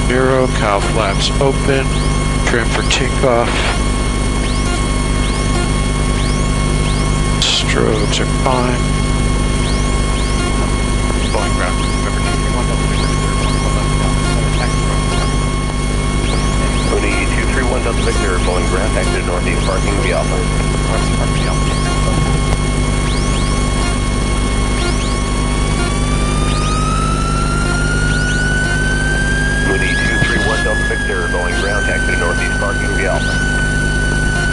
0, cowl flaps open. Trim for takeoff. Strobes are fine. Boeing ground. Remember 231 Delta Victor, Boeing ground, exit northeast parking V Alpha. Moody 231 Delta Victor, Boeing ground, exit northeast parking V Alpha.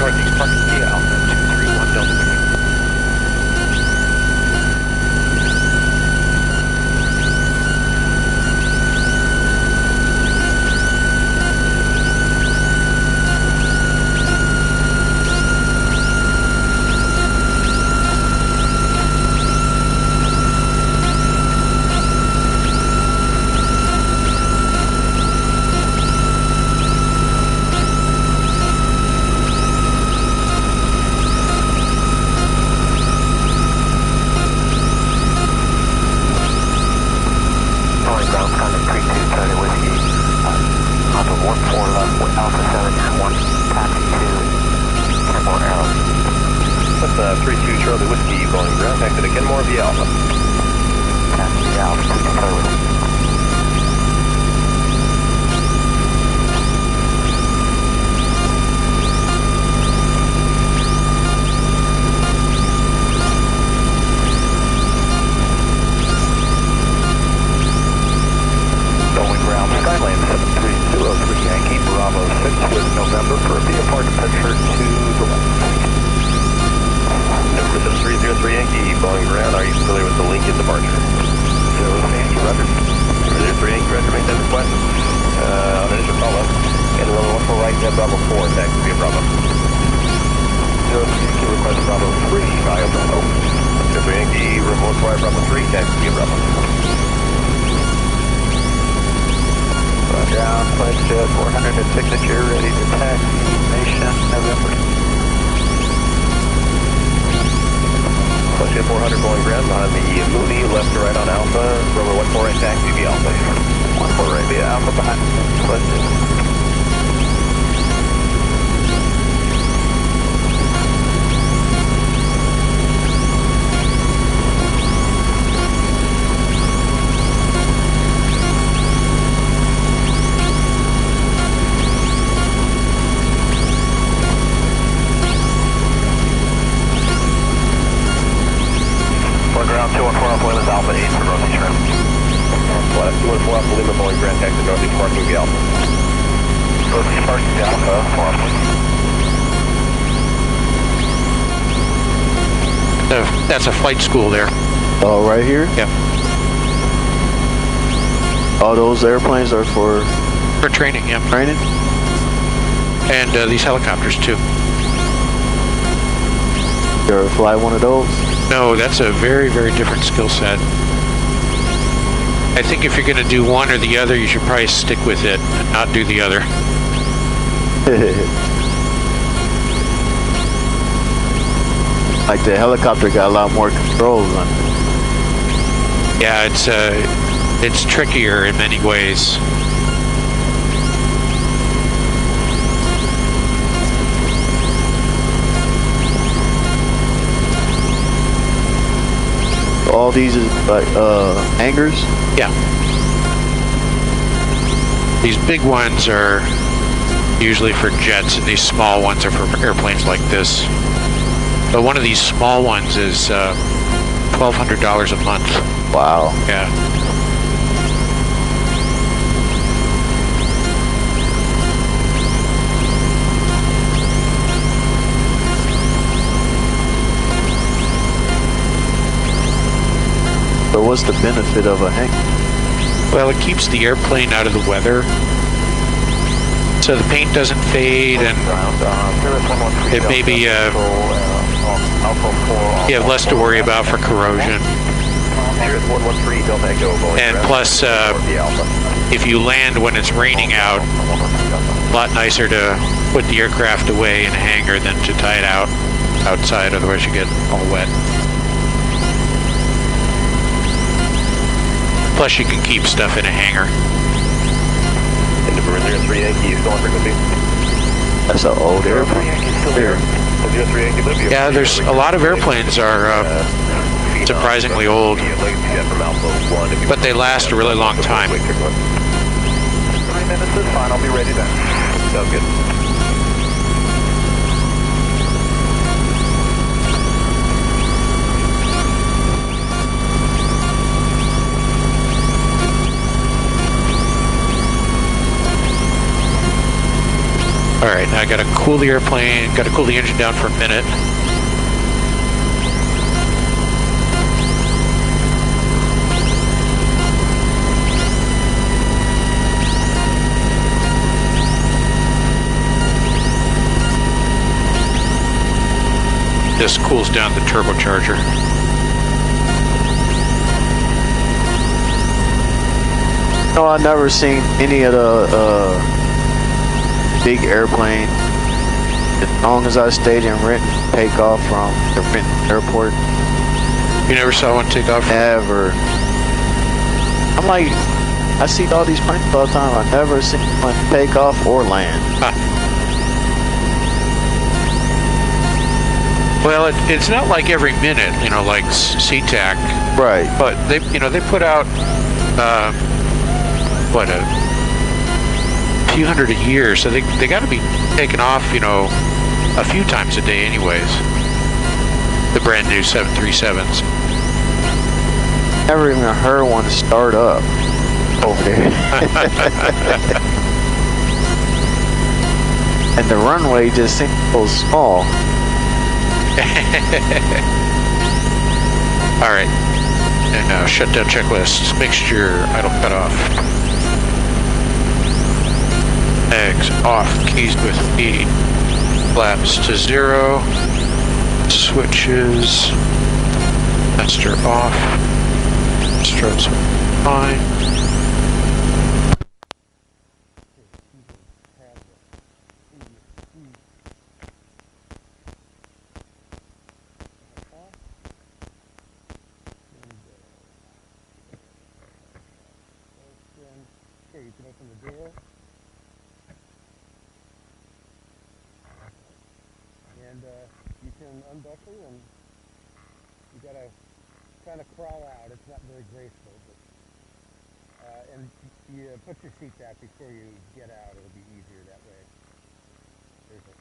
Northeast parking V Alpha, 231 Delta Victor. That's a flight school there. Oh, right here? Yeah. All those airplanes are for training, yeah. Training? And these helicopters, too. You ever fly one of those? No, that's a very, very different skill set. I think if you're going to do one or the other, you should probably stick with it and not do the other. Like the helicopter got a lot more controls on it. Yeah, it's trickier in many ways. All these is like hangars? Yeah. These big ones are usually for jets, and these small ones are for airplanes like this. But one of these small ones is $1,200 a month. Wow. Yeah. So what's the benefit of a hangar? Well, it keeps the airplane out of the weather, so the paint doesn't fade, and it may be you have less to worry about for corrosion. And plus, if you land when it's raining out, a lot nicer to put the aircraft away in a hangar than to tie it out outside, otherwise you get all wet. Plus, you can keep stuff in a hangar. And November 03 Yankee, you still on frequency? That's an old airplane. Here. 03 Yankee, Libya. Yeah, there's a lot of airplanes are surprisingly old, but they last a really long time. 3 minutes is fine, I'll be ready then. Sounds good. All right, now I got to cool the airplane, got to cool the engine down for a minute. This cools down the turbocharger. No, I've never seen any of the big airplane. As long as I stayed in Renton, take off from the Renton airport. You never saw one take off? Never. I'm like, I see all these planes all the time. I've never seen one take off or land. Huh. Well, it's not like every minute, you know, like SeaTac. Right. But they put out what, a few hundred a year, so they got to be taking off, you know, a few times a day anyways. The brand new 737s. Never even heard one start up over there. And the runway just seems so small. All right, and now shutdown checklist. Make sure idle cut off. Eggs off. Keys with E. Flaps to 0. Switches. Master off. Struts fine. Okay, you can open the door. And you can unbuckle, and you gotta kind of crawl out. It's not very graceful, but and you put your seat back before you get out. It'll be easier that way. There's a